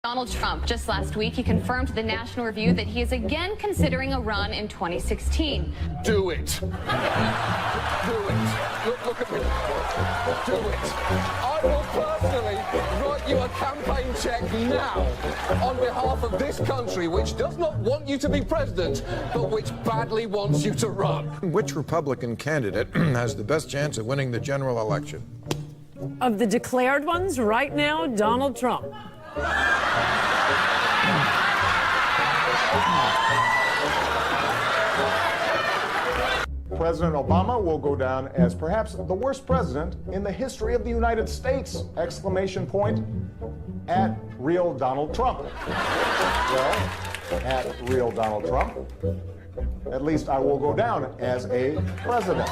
Donald Trump, just last week, he confirmed to the National Review that he is again considering a run in 2016. Do it. Do it. Look at me. Do it. I will personally write you a campaign check now on behalf of this country, which does not want you to be president, but which badly wants you to run. Which Republican candidate has the best chance of winning the general election? Of the declared ones, right now, Donald Trump. President Obama will go down as perhaps the worst president in the history of the United States! Exclamation point at real Donald Trump. Well, at real Donald Trump, at least I will go down as a president.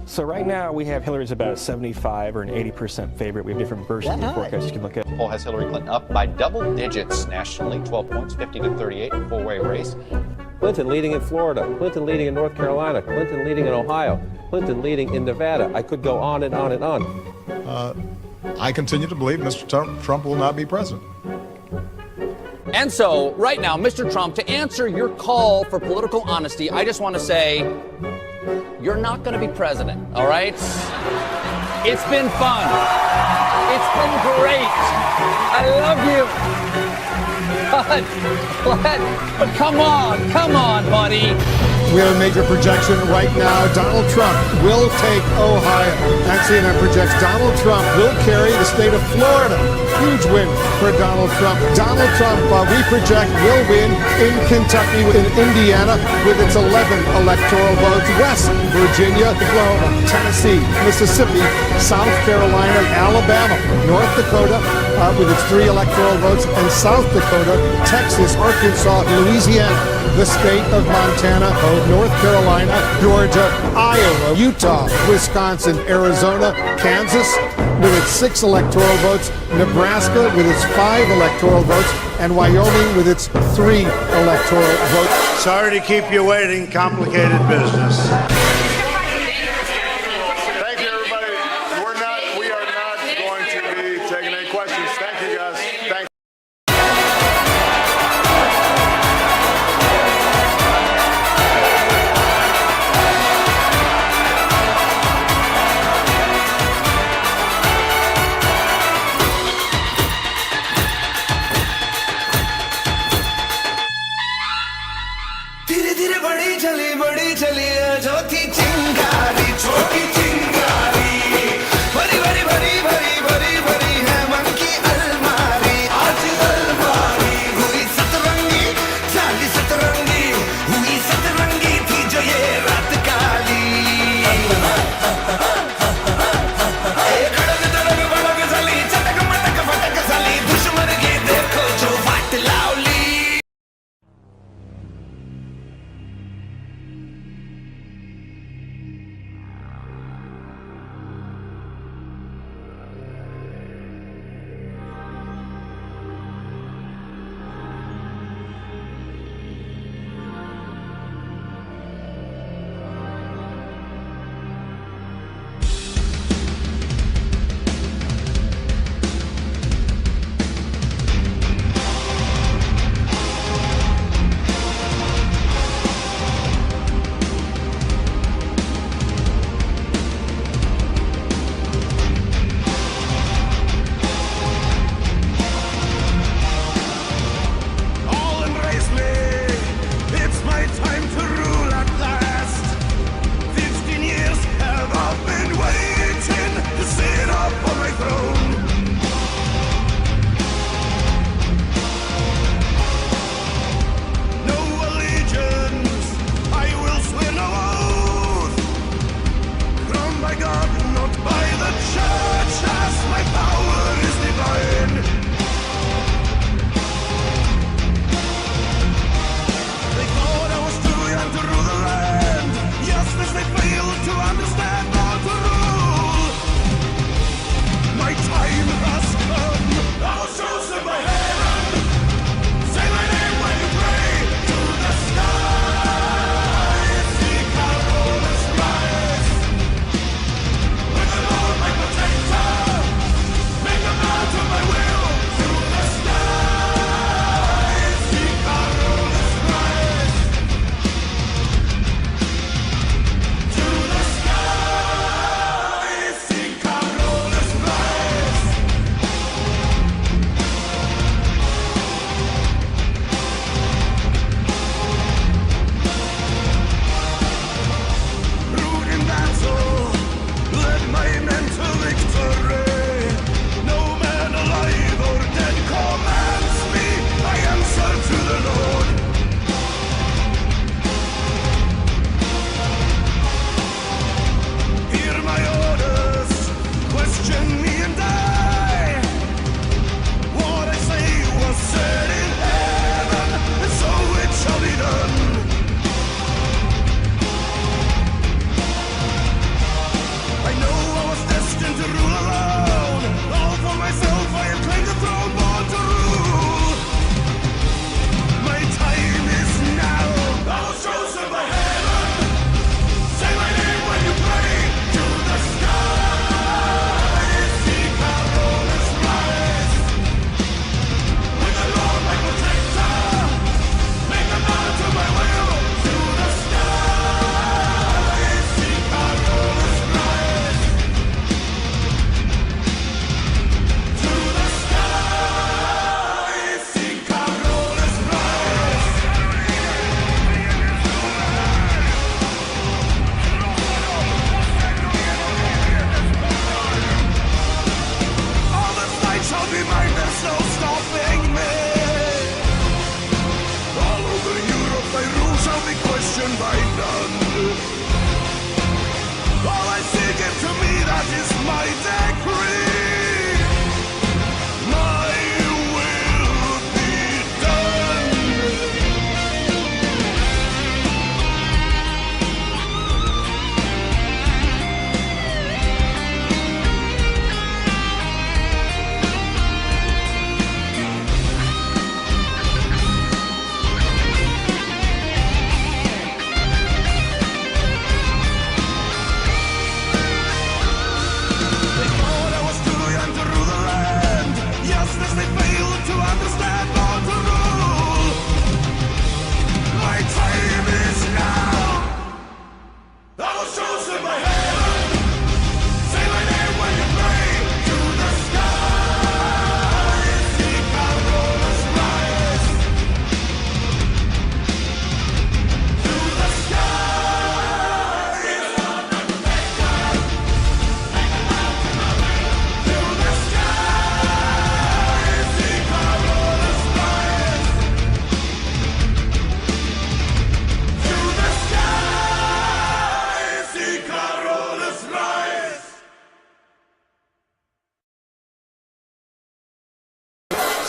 So right now we have Hillary's about a 75 or an 80% favorite. We have different versions of the forecast you can look at. The poll has Hillary Clinton up by double digits nationally, 12 points, 50 to 38, four-way race. Clinton leading in Florida, Clinton leading in North Carolina, Clinton leading in Ohio, Clinton leading in Nevada. I could go on and on and on. I continue to believe Mr. Trump will not be president. And so, right now, Mr. Trump, to answer your call for political honesty, I just want to say, you're not going to be president, all right? It's been fun. It's been great. I love you. But come on, buddy. We have a major projection right now. Donald Trump will take Ohio. And CNN projects Donald Trump will carry the state of Florida. Huge win for Donald Trump. Donald Trump, we project, will win in Kentucky, in Indiana, with its 11 electoral votes. West Virginia, Oklahoma, Tennessee, Mississippi, South Carolina, Alabama, North Dakota, with its 3 electoral votes, and South Dakota, Texas, Arkansas, Louisiana, the state of Montana, North Carolina, Georgia, Iowa, Utah, Wisconsin, Arizona, Kansas, with its 6 electoral votes, Nebraska with its 5 electoral votes, and Wyoming with its 3 electoral votes. Sorry to keep you waiting, complicated business. Thank you, everybody. We are not going to be taking any questions. Thank you, guys. Thank you. बड़ी चली जो थी चिंगारी छोटी चिंगारी भरी भरी भरी भरी भरी भरी है मन की अलमारी आज अलमारी हुई सतरंगी चाली सतरंगी हुई सतरंगी थी जो ये रात काली खड़क दड़क बड़क चली चटक मटक फटक चली दुश्मन की देखो जो वाट लावली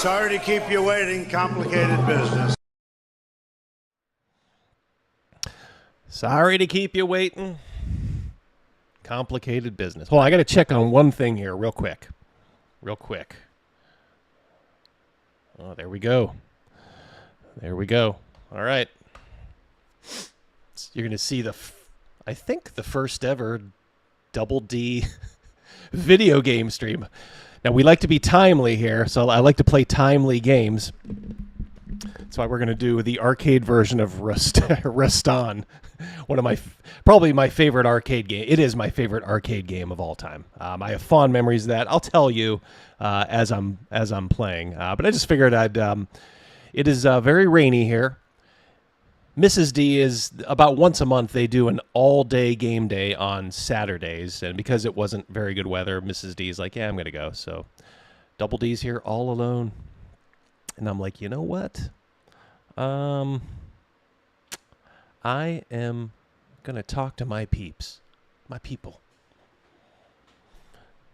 Sorry to keep you waiting. Complicated business. Sorry to keep you waiting. Complicated business. Hold on, I got to check on one thing here real quick. Real quick. Oh, there we go. There we go. All right. You're going to see I think the first ever Double D video game stream. Now, we like to be timely here, so I like to play timely games. That's why we're going to do the arcade version of Rastan. One of probably my favorite arcade game. It is my favorite arcade game of all time. I have fond memories of that. I'll tell you as I'm playing. But I just figured it is very rainy here. Mrs. D is about once a month. They do an all-day game day on Saturdays, and because it wasn't very good weather, Mrs. D is like, "Yeah, I'm gonna go." So, Double D's here all alone, and I'm like, you know what? I am gonna talk to my peeps, my people.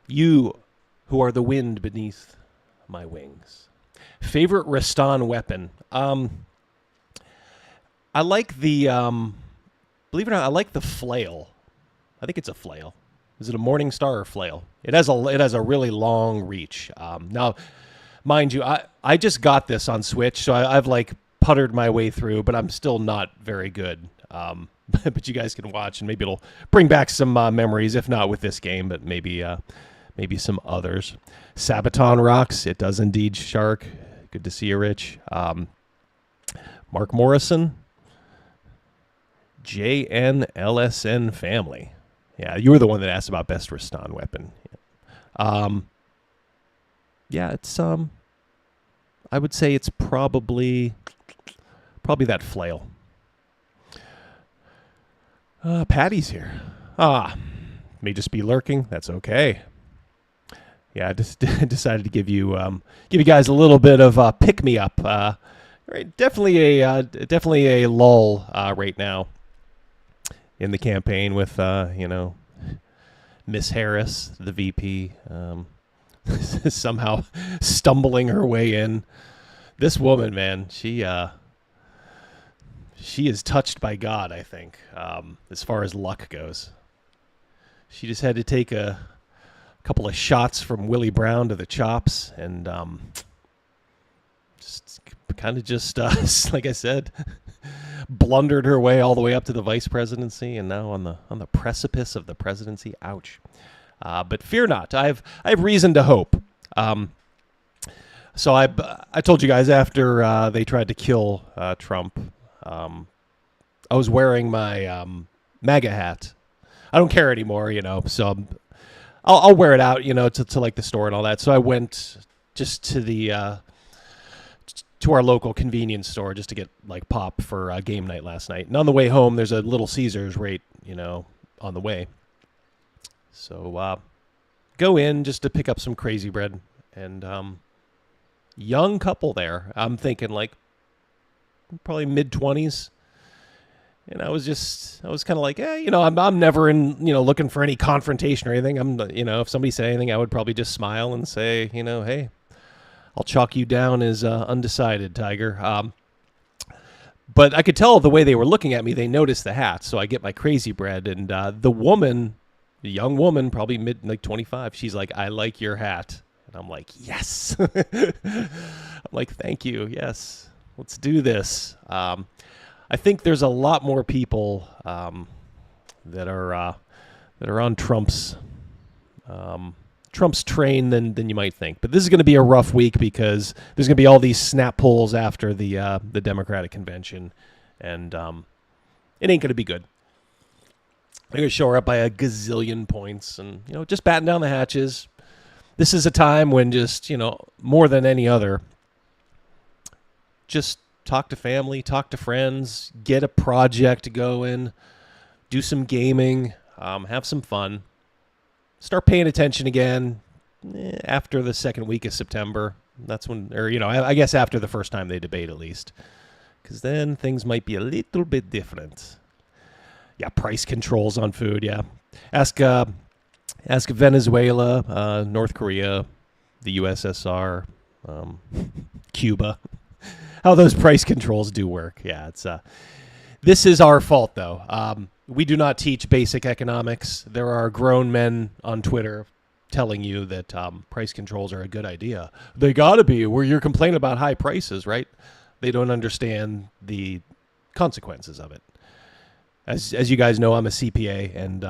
You, who are the wind beneath my wings. Favorite Rastan weapon? I like the, believe it or not, I like the flail. I think it's a flail. Is it a Morning Star or flail? It has a really long reach. Now, mind you, I just got this on Switch, so I've like puttered my way through, but I'm still not very good. But you guys can watch, and maybe it'll bring back some memories, if not with this game, but maybe some others. Sabaton rocks. It does indeed, Shark. Good to see you, Rich. Mark Morrison. JNLSN family. Yeah, you were the one that asked about best Rastan weapon. Yeah, it's I would say it's probably that flail. Patty's here. May just be lurking. That's okay. Yeah, I just decided to give you guys a little bit of pick me up. Right, definitely a lull right now in the campaign with Miss Harris, the VP, somehow stumbling her way in. This woman, man, she is touched by God, I think, as far as luck goes. She just had to take a couple of shots from Willie Brown to the chops, and just like I said, blundered her way all the way up to the vice presidency, and now on the precipice of the presidency. Ouch! But fear not, I have reason to hope. So I told you guys after they tried to kill Trump, I was wearing my MAGA hat. I don't care anymore, so I'll wear it out, to like the store and all that. So I went just to to our local convenience store just to get like pop for game night last night. And on the way home, there's a Little Caesars right, on the way. So go in just to pick up some crazy bread, and young couple there. I'm thinking like probably mid-20s. And I was kind of like, I'm never looking for any confrontation or anything. If somebody said anything, I would probably just smile and say, hey, I'll chalk you down as undecided, Tiger. But I could tell the way they were looking at me, they noticed the hat. So I get my crazy bread, and the young woman, probably mid, like 25, she's like, "I like your hat." And I'm like, yes. I'm like, thank you. Yes, let's do this. I think there's a lot more people that are on Trump's train than you might think. But this is going to be a rough week because there's going to be all these snap polls after the Democratic convention, and it ain't going to be good. They're going to show her up by a gazillion points, and just batten down the hatches. This is a time when just more than any other, just talk to family, talk to friends, get a project going, do some gaming, have some fun. Start paying attention again after the second week of September. That's when, I guess after the first time they debate at least. Because then things might be a little bit different. Yeah, price controls on food, yeah. Ask Venezuela, North Korea, the USSR, Cuba. How those price controls do work. Yeah, it's this is our fault, though. We do not teach basic economics. There are grown men on Twitter telling you that price controls are a good idea. They gotta be. Where you're complaining about high prices, right? They don't understand the consequences of it. As you guys know, I'm a CPA, and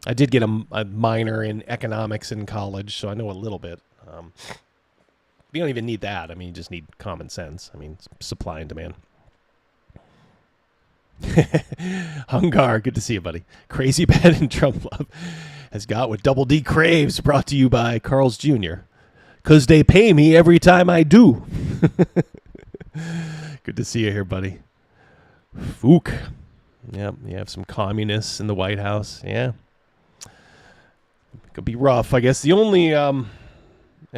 I did get a minor in economics in college, so I know a little bit. You don't even need that. I mean, you just need common sense. I mean, supply and demand. Hungar, good to see you, buddy. Crazy Bad and Trump Love has got what Double D craves, brought to you by Carl's Jr. 'Cause they pay me every time I do. Good to see you here, buddy. Fook. Yep, you have some communists in the White House. Yeah. Could be rough. I guess the only... and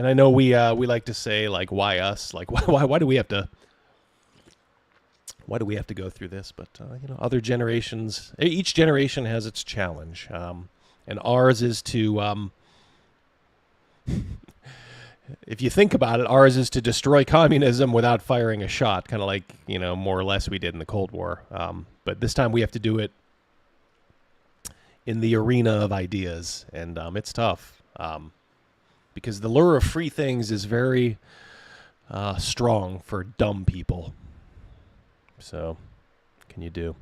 I know we like to say, like, why us? Like, why do we have to... Why do we have to go through this? But, you know, other generations... Each generation has its challenge. And ours is to... if you think about it, ours is to destroy communism without firing a shot. Kind of like, you know, more or less we did in the Cold War. But this time we have to do it in the arena of ideas. And it's tough. Because the lure of free things is very strong for dumb people. So, what can you do?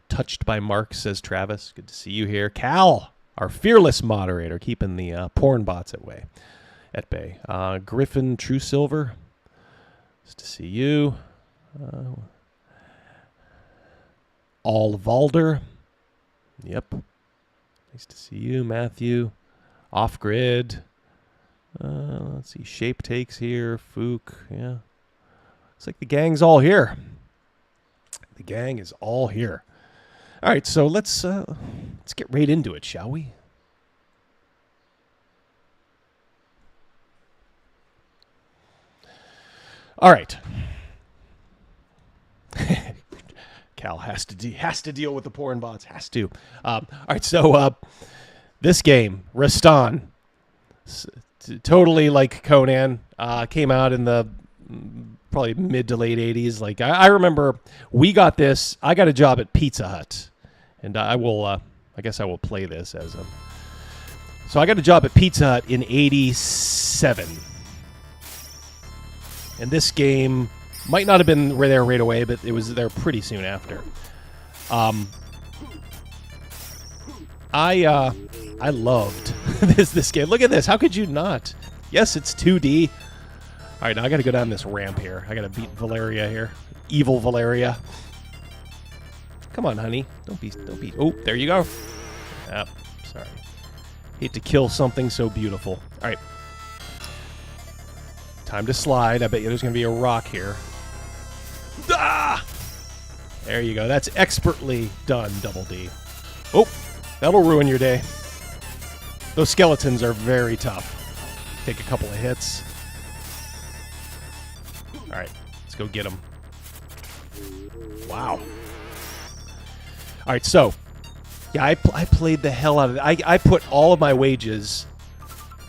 Touched by Mark, says Travis. Good to see you here. Cal, our fearless moderator, keeping the porn bots at bay. Griffin True Silver. Nice to see you. All Valder. Yep. Nice to see you, Matthew. Off Grid. Let's see. Shape Takes here. Fook. Yeah. Looks like the gang's all here. The gang is all here. All right, so let's get right into it, shall we? All right. Cal has to deal with the porn bots. Has to. All right, so this game, Rastan, totally like Conan, came out in the probably mid to late 80s. Like I remember we got this. I got a job at Pizza Hut, and I guess I will play this as a. So I got a job at Pizza Hut in '87. And this game might not have been there right away, but it was there pretty soon after. I loved this game. Look at this. How could you not? Yes, it's 2D. All right, now I got to go down this ramp here. I got to beat Valeria here. Evil Valeria. Come on, honey. Don't be. Oh, there you go. Yep. Sorry. Hate to kill something so beautiful. All right. Time to slide. I bet you there's going to be a rock here. Ah! There you go. That's expertly done, Double D. Oh, that'll ruin your day. Those skeletons are very tough. Take a couple of hits. All right, let's go get them. Wow. All right, so, yeah, I played the hell out of it. I put all of my wages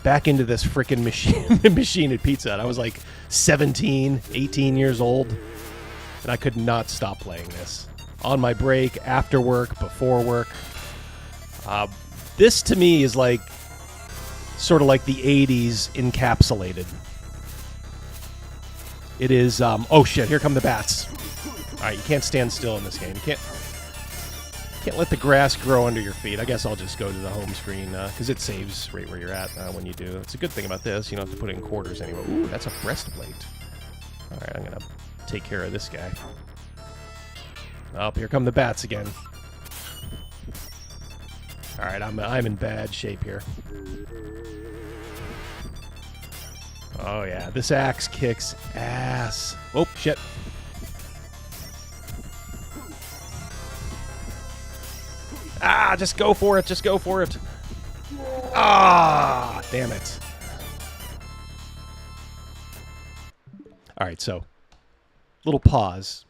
back into this freaking machine at Pizza Hut. I was like 17, 18 years old, and I could not stop playing this. On my break, after work, before work. This, to me, is like sort of like the 80s encapsulated. It is, oh shit, here come the bats. All right, you can't stand still in this game. You can't let the grass grow under your feet. I guess I'll just go to the home screen because it saves right where you're at when you do. It's a good thing about this. You don't have to put in quarters anywhere. Ooh, that's a breastplate. All right, I'm going to take care of this guy. Oh, here come the bats again. All right, I'm in bad shape here. Oh, yeah, this axe kicks ass. Oh, shit. Ah, just go for it. Just go for it. Ah, damn it. All right, so little pause.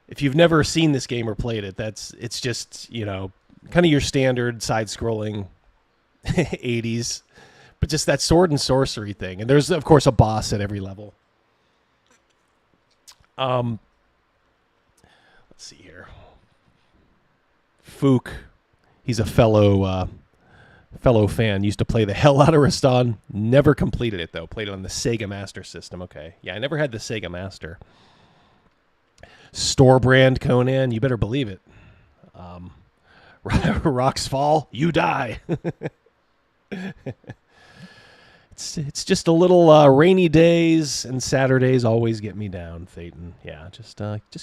If you've never seen this game or played it, it's just, you know, kind of your standard side-scrolling 80s But just that sword and sorcery thing. And there's, of course, a boss at every level. Let's see here. Fook. He's a fellow fan. Used to play the hell out of Rastan. Never completed it, though. Played it on the Sega Master System. Okay. Yeah, I never had the Sega Master. Store brand Conan. You better believe it. Rocks fall. You die. It's just a little rainy days and Saturdays always get me down, Thetan. Yeah, just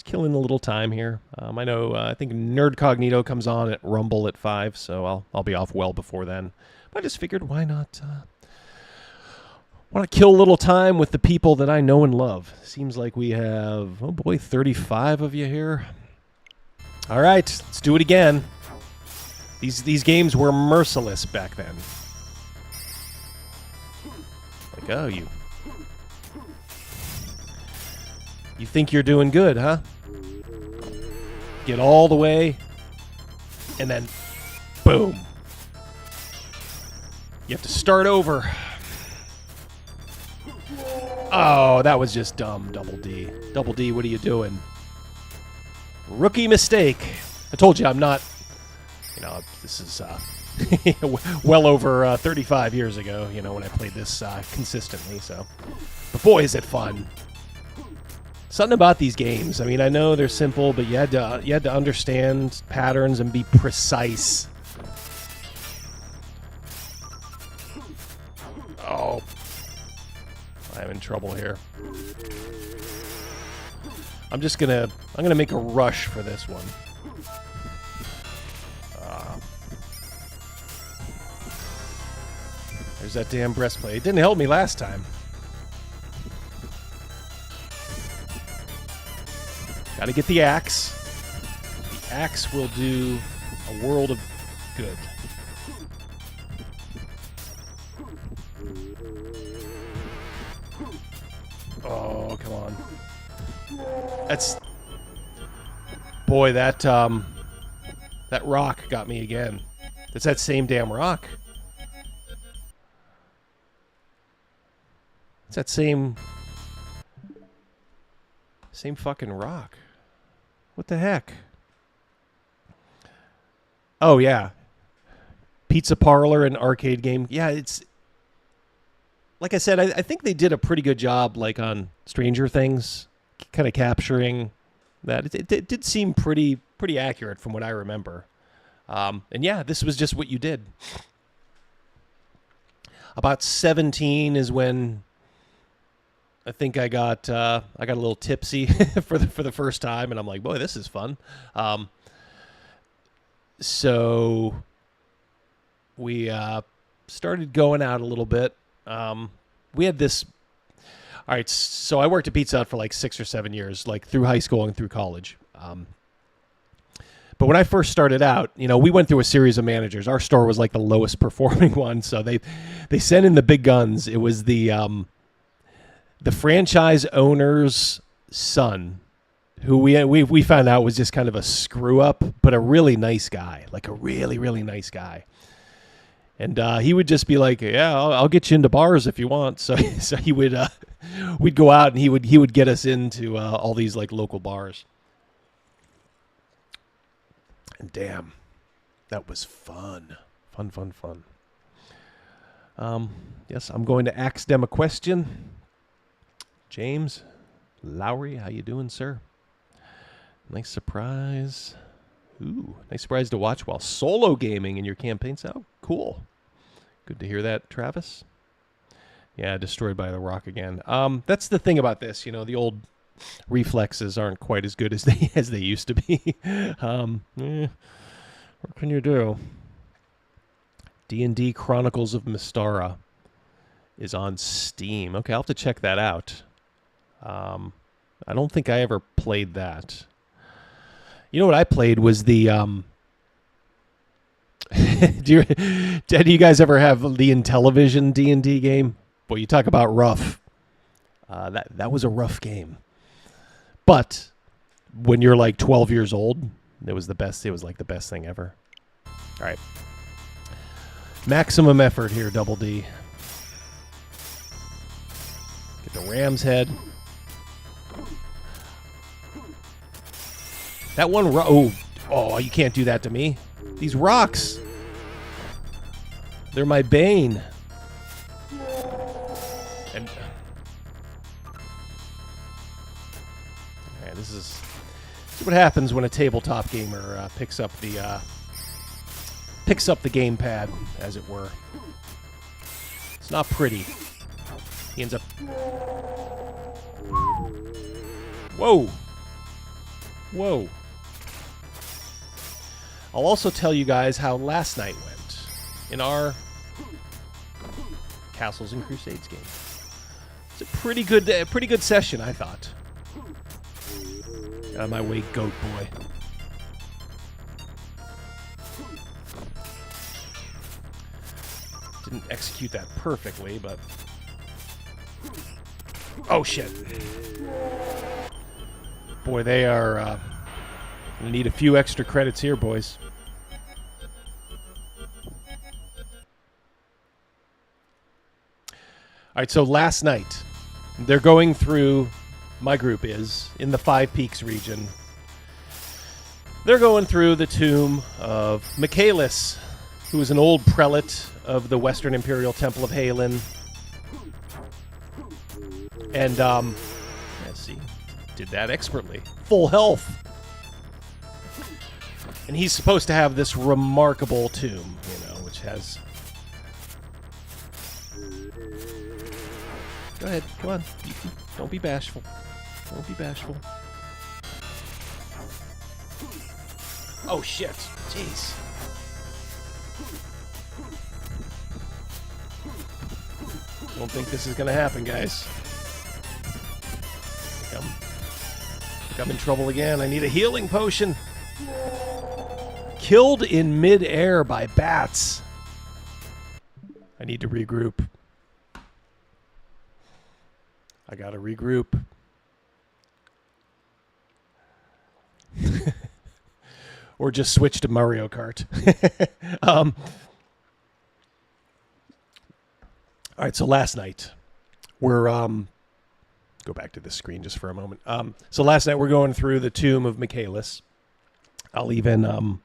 killing a little time here. I know I think Nerd Cognito comes on at Rumble at 5, so I'll be off well before then. But I just figured why not kill a little time with the people that I know and love. Seems like we have 35 of you here. All right, let's do it again. These games were merciless back then. Like, oh, you think you're doing good, huh? Get all the way, and then, boom. You have to start over. Oh, that was just dumb, Double D. Double D, what are you doing? Rookie mistake. I told you I'm not, this is well over 35 years ago, when I played this consistently, so. But boy, is it fun. Something about these games. I mean, I know they're simple, but you had to understand patterns and be precise. Oh. I'm in trouble here. I'm gonna make a rush for this one. There's that damn breastplate. It didn't help me last time. Gotta get the axe. The axe will do a world of good. Oh, come on. Boy, that rock got me again. It's that same damn rock. It's that same fucking rock. What the heck? Oh, yeah. Pizza parlor and arcade game. Yeah, it's... Like I said, I think they did a pretty good job, like on Stranger Things, kind of capturing that. It did seem pretty accurate from what I remember. And yeah, this was just what you did. About 17 is when I think I got a little tipsy for the first time, and I'm like, boy, this is fun. So we started going out a little bit. We had this. All right, so I worked at Pizza Hut for like 6 or 7 years, like through high school and through college. But when I first started out, we went through a series of managers. Our store was like the lowest performing one, so they sent in the big guns. It was the franchise owner's son, who we found out was just kind of a screw up, but a really nice guy, like a really, really nice guy. And he would just be like, "Yeah, I'll get you into bars if you want." So he would, we'd go out and he would get us into all these like local bars. And damn, that was fun, fun. Yes, I'm going to ask them a question. James Lowry, how you doing, sir? Nice surprise. Ooh, nice surprise to watch while solo gaming in your campaign. So cool. Good to hear that, Travis. Yeah, destroyed by the rock again. That's the thing about this. The old reflexes aren't quite as good as they used to be. What can you do? D&D Chronicles of Mystara is on Steam. Okay, I'll have to check that out. I don't think I ever played that. You know what I played was the... do you guys ever have the Intellivision D&D game? Boy, you talk about rough. That was a rough game. But when you're like 12 years old, it was the best. It was like the best thing ever. All right. Maximum effort here, Double D. the ram's head. That one oh, you can't do that to me. These rocks. They're my bane. And this is what happens when a tabletop gamer picks up the gamepad, as it were. It's not pretty. He ends up. Whoa. Whoa. I'll also tell you guys how last night went in our Castles and Crusades game. It's a pretty good session, I thought. Out of my way, goat boy. Didn't execute that perfectly, but... Oh, shit. Boy, they are... gonna need a few extra credits here, boys. Alright, so last night, they're going through... My group is, in the Five Peaks region. They're going through the tomb of Michaelis, who is an old prelate of the Western Imperial Temple of Halen. And, let's see, did that expertly. Full health. And he's supposed to have this remarkable tomb, you know, which has... Go ahead, come on. Don't be bashful. Don't be bashful. Oh, shit. Jeez. Don't think this is going to happen, guys. I think I'm in trouble again. I need a healing potion. Killed in mid-air by bats. I need to regroup. I gotta regroup. Or just switch to Mario Kart. All right, so last night we're go back to this screen just for a moment. So last night we're going through the tomb of Michaelis. I'll even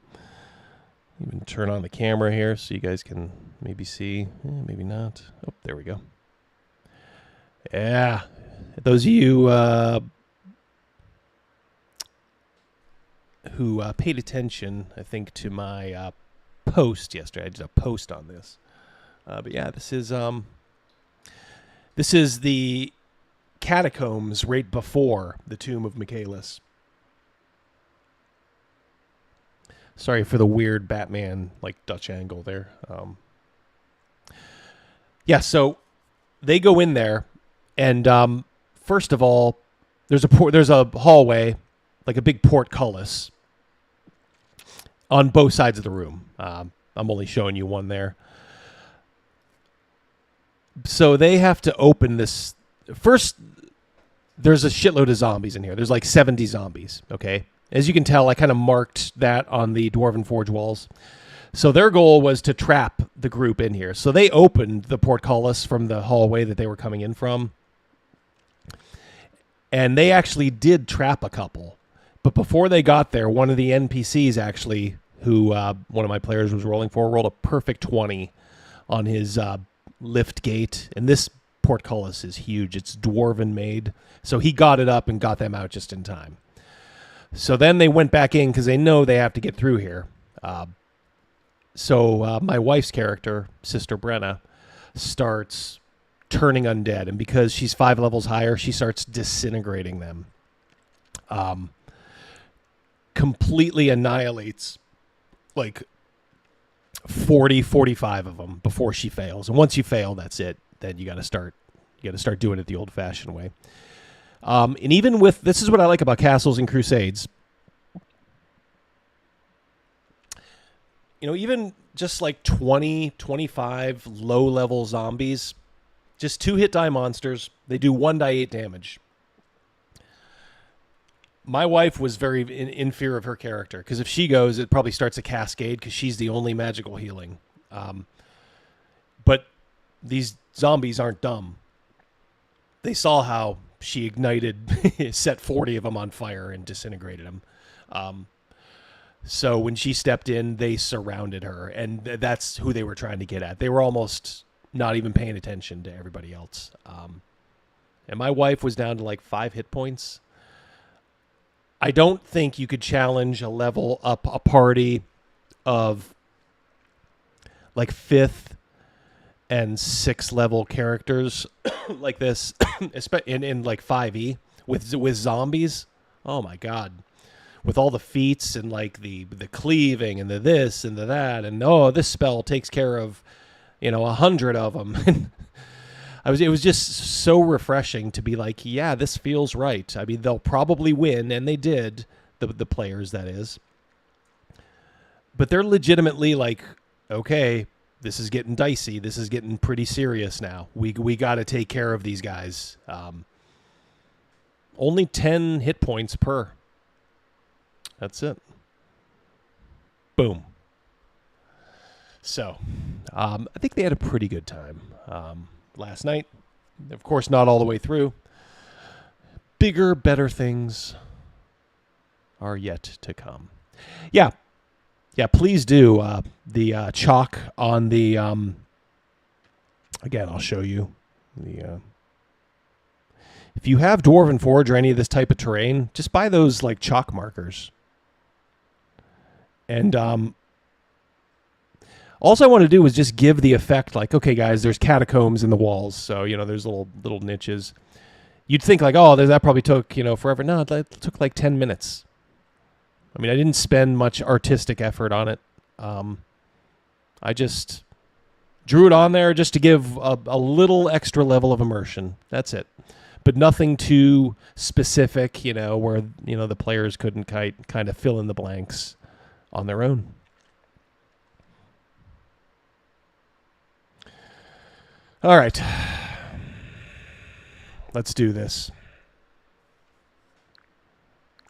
turn on the camera here so you guys can maybe see, maybe not. Oh, there we go. Yeah, those of you who paid attention, I think, to my post yesterday. I did a post on this. But yeah, this is the catacombs right before the tomb of Michaelis. Sorry for the weird Batman like Dutch angle there. Yeah, so they go in there, and first of all, there's a hallway, like a big portcullis, on both sides of the room. I'm only showing you one there. So they have to open this. First, there's a shitload of zombies in here. There's like 70 zombies, okay? As you can tell, I kind of marked that on the Dwarven Forge walls. So their goal was to trap the group in here. So they opened the portcullis from the hallway that they were coming in from. And they actually did trap a couple. But before they got there, one of the NPCs actually, who one of my players was rolling for, rolled a perfect 20 on his lift gate. And this portcullis is huge. It's Dwarven made. So he got it up and got them out just in time. So then they went back in because they know they have to get through here. So my wife's character, Sister Brenna, starts turning undead. And because she's 5 levels higher, she starts disintegrating them. Completely annihilates like 40, 45 of them before she fails. And once you fail, that's it. Then you got to start doing it the old-fashioned way. And even with, this is what I like about Castles and Crusades. You know, even just like 20, 25 low-level zombies, just 2 hit die monsters, they do 1d8 damage. My wife was very in fear of her character, because if she goes, it probably starts a cascade, because she's the only magical healing. But these zombies aren't dumb. they saw how she ignited, set 40 of them on fire and disintegrated them. So when she stepped in, they surrounded her, and that's who they were trying to get at. They were almost not even paying attention to everybody else. And my wife was down to like 5 hit points. I don't think you could challenge a level up a party of like 5th and 6th level characters like this in like 5e with zombies. Oh my God. With all the feats and like the cleaving and the this and the that, and this spell takes care of 100 of them. It was just so refreshing to be like, yeah, this feels right. I mean, they'll probably win, and they did, the players, that is. But they're legitimately like, okay, this is getting dicey. This is getting pretty serious now. We got to take care of these guys. Only 10 hit points per. That's it. Boom. So, I think they had a pretty good time last night. Of course, not all the way through. Bigger, better things are yet to come. Yeah, please do. The chalk on the... again, I'll show you. If you have Dwarven Forge or any of this type of terrain, just buy those like chalk markers. And all I want to do is just give the effect like, okay, guys, there's catacombs in the walls. So, there's little niches. You'd think like, oh, that probably took, forever. No, it took like 10 minutes. I mean, I didn't spend much artistic effort on it. I just drew it on there just to give a little extra level of immersion. That's it. But nothing too specific, where, the players couldn't kind of fill in the blanks on their own. All right. Let's do this.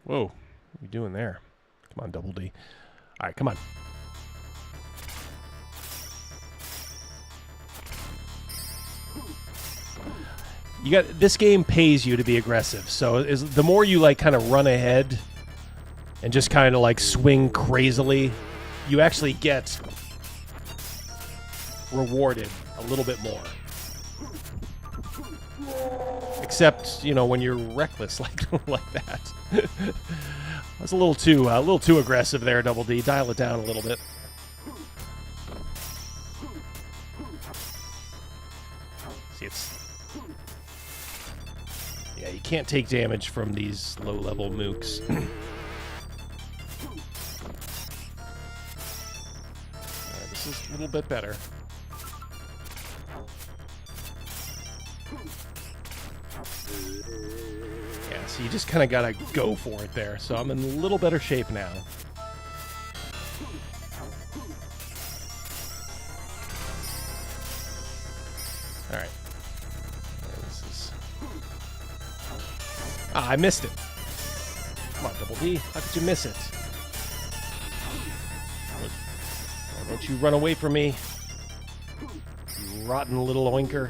Whoa. What are you doing there? Come on, Double D. All right, come on. This game pays you to be aggressive. So the more you like kind of run ahead and just kind of like swing crazily, you actually get rewarded a little bit more. Except, when you're reckless like that. I was a little too aggressive there, Double D. Dial it down a little bit. See, yeah, you can't take damage from these low-level mooks. This is a little bit better. Yeah, so you just kind of gotta go for it there. So I'm in a little better shape now. All right. This is... I missed it. Come on, Double D. How could you miss it? Don't you run away from me, you rotten little oinker.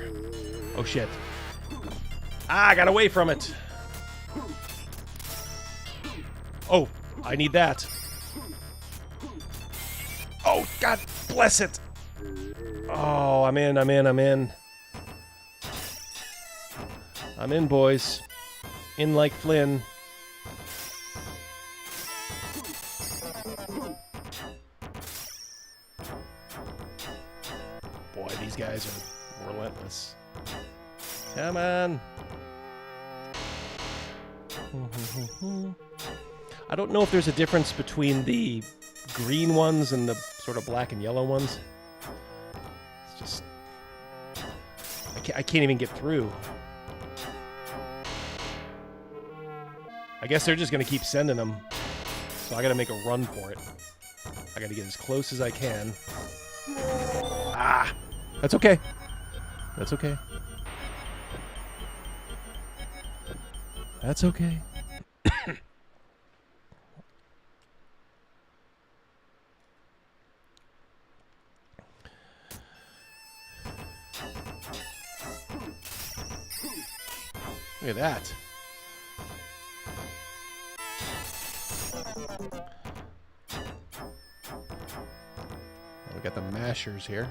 Oh, shit. I got away from it. Oh, I need that. Oh, God bless it. Oh, I'm in. I'm in, boys. In like Flynn. Boy, these guys are relentless. Come on. I don't know if there's a difference between the green ones and the sort of black and yellow ones. It's just... I can't even get through. I guess they're just going to keep sending them. So I got to make a run for it. I got to get as close as I can. Ah! That's okay. That's okay. That's okay. Look at that. We got the mashers here.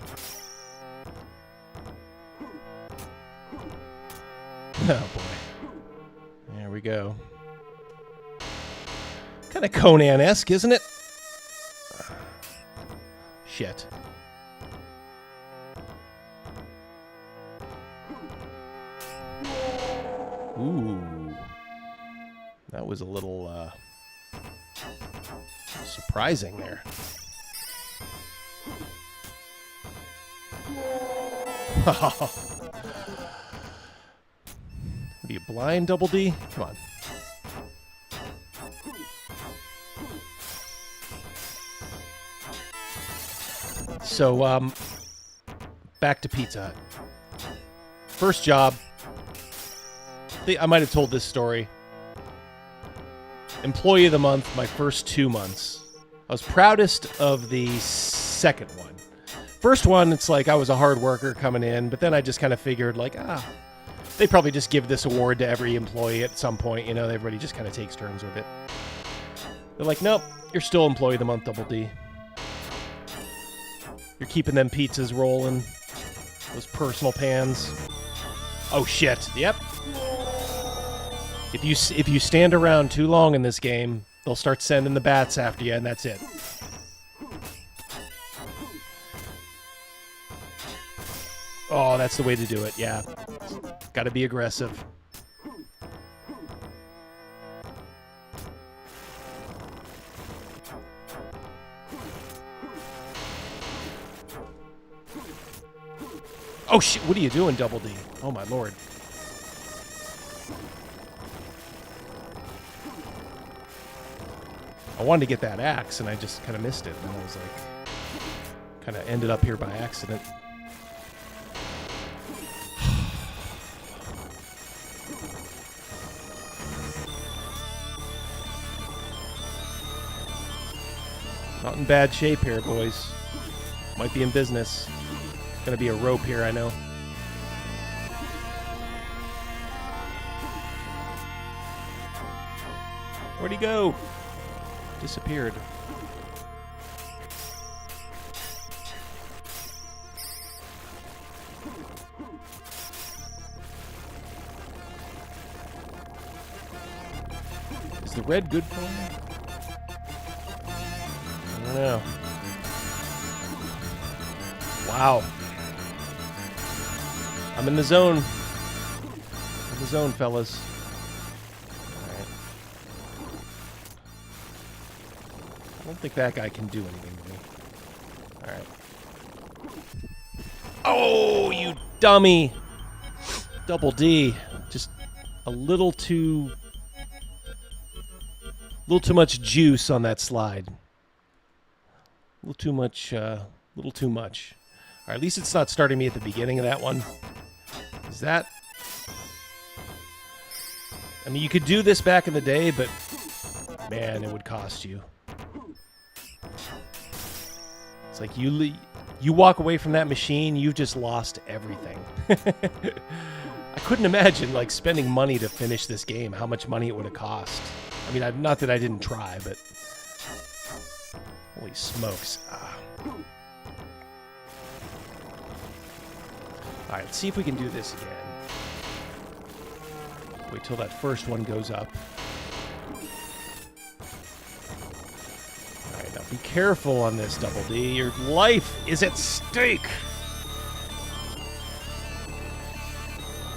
Oh boy. There we go. Kind of Conan-esque, isn't it? Shit. Ooh. That was a little surprising there. What are you, blind, Double D? Come on. So, back to Pizza Hut. First job. I might have told this story. Employee of the month, my first 2 months. I was proudest of the second one. First one, it's like I was a hard worker coming in, but then I just kind of figured, like, they probably just give this award to every employee at some point. You know, everybody just kind of takes turns with it. They're like, nope, you're still Employee of the Month, Double D. You're keeping them pizzas rolling. Those personal pans. Oh, shit. Yep. If you stand around too long in this game, they'll start sending the bats after you, and that's it. Oh, that's the way to do it, yeah. Gotta be aggressive. Oh, shit, what are you doing, Double D? Oh, my lord. I wanted to get that axe, and I just kind of missed it. And I was like, kind of ended up here by accident. Not in bad shape here, boys. Might be in business. Gonna be a rope here, I know. Where'd he go? Disappeared. Is the red good for me? I don't know. Wow. I'm in the zone. In the zone, fellas. I don't think that guy can do anything to me. Alright. Oh, you dummy! Double D. Just a little too much juice on that slide. A little too much, Alright, at least it's not starting me at the beginning of that one. Is that... I mean, you could do this back in the day, but... Man, it would cost you. It's like you walk away from that machine, you've just lost everything. I couldn't imagine like spending money to finish this game, how much money it would have cost. I mean, not that I didn't try, but holy smokes. Alright, let's see if we can do this again. Wait till that first one goes up. Be careful on this, Double D. Your life is at stake.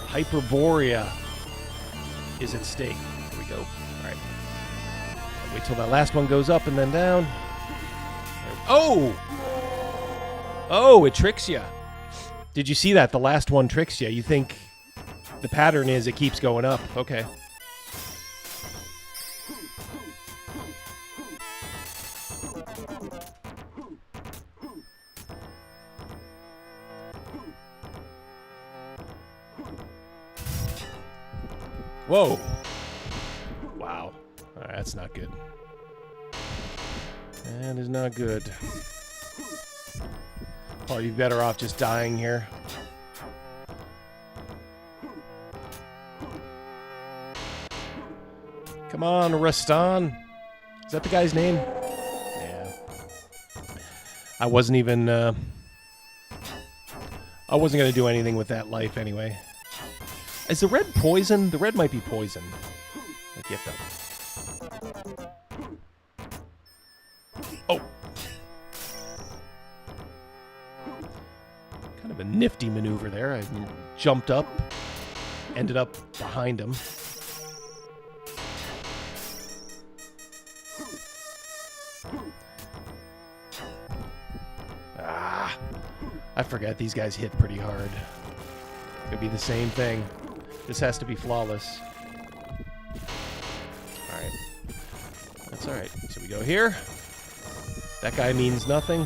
Hyperborea is at stake. Here we go. All right. Wait till that last one goes up and then down. Oh! Oh, it tricks you. Did you see that? The last one tricks you. You think the pattern is it keeps going up. Okay. Whoa. Wow. All right, that's not good. That is not good. Oh, you're better off just dying here. Come on, Rastan. Is that the guy's name? Yeah. I wasn't even... I wasn't going to do anything with that life anyway. Is the red poison? The red might be poison. Like you have to... Oh! Kind of a nifty maneuver there. I jumped up, ended up behind him. Ah! I forgot these guys hit pretty hard. Could be the same thing. This has to be flawless. Alright. That's alright. So we go here. That guy means nothing.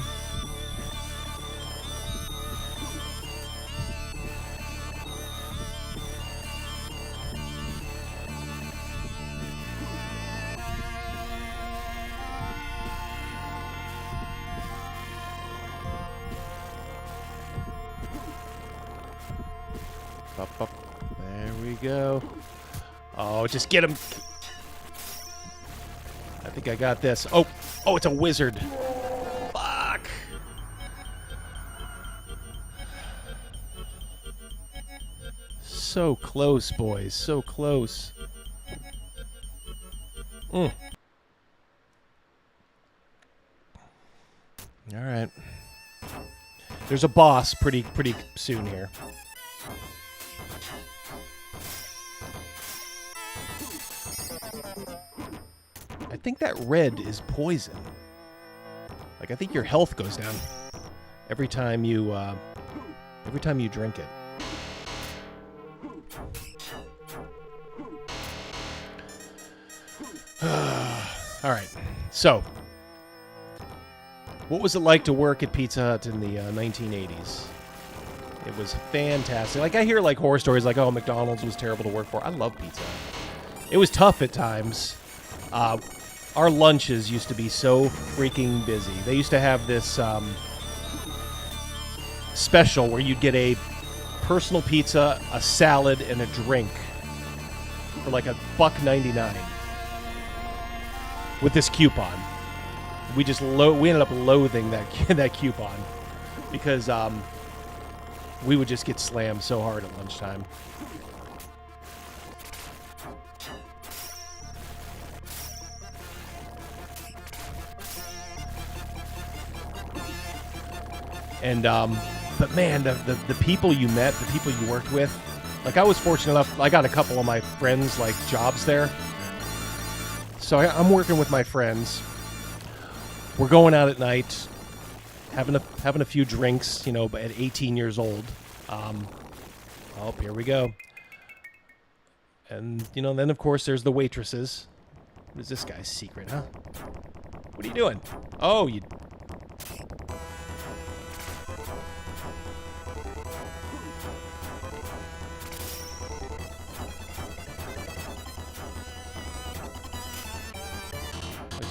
Up, up. There we go. Oh, just get him. I think I got this. Oh, oh, it's a wizard. Fuck. So close, boys. So close. All right. There's a boss pretty soon here. I think that red is poison. Like, I think your health goes down every time you drink it. All right. So, what was it like to work at Pizza Hut in the 1980s? It was fantastic. Like, I hear like horror stories like, oh, McDonald's was terrible to work for. I love Pizza Hut. It was tough at times. Our lunches used to be so freaking busy. They used to have this special where you'd get a personal pizza, a salad, and a drink for like $1.99 with this coupon. We ended up loathing that coupon because we would just get slammed so hard at lunchtime. And, but man, the people you met, the people you worked with, like I was fortunate enough, I got a couple of my friends, like, jobs there. So I'm working with my friends. We're going out at night, having a few drinks, you know, at 18 years old. Oh, here we go. And, you know, then, of course, there's the waitresses. What is this guy's secret, huh? What are you doing? Oh, you...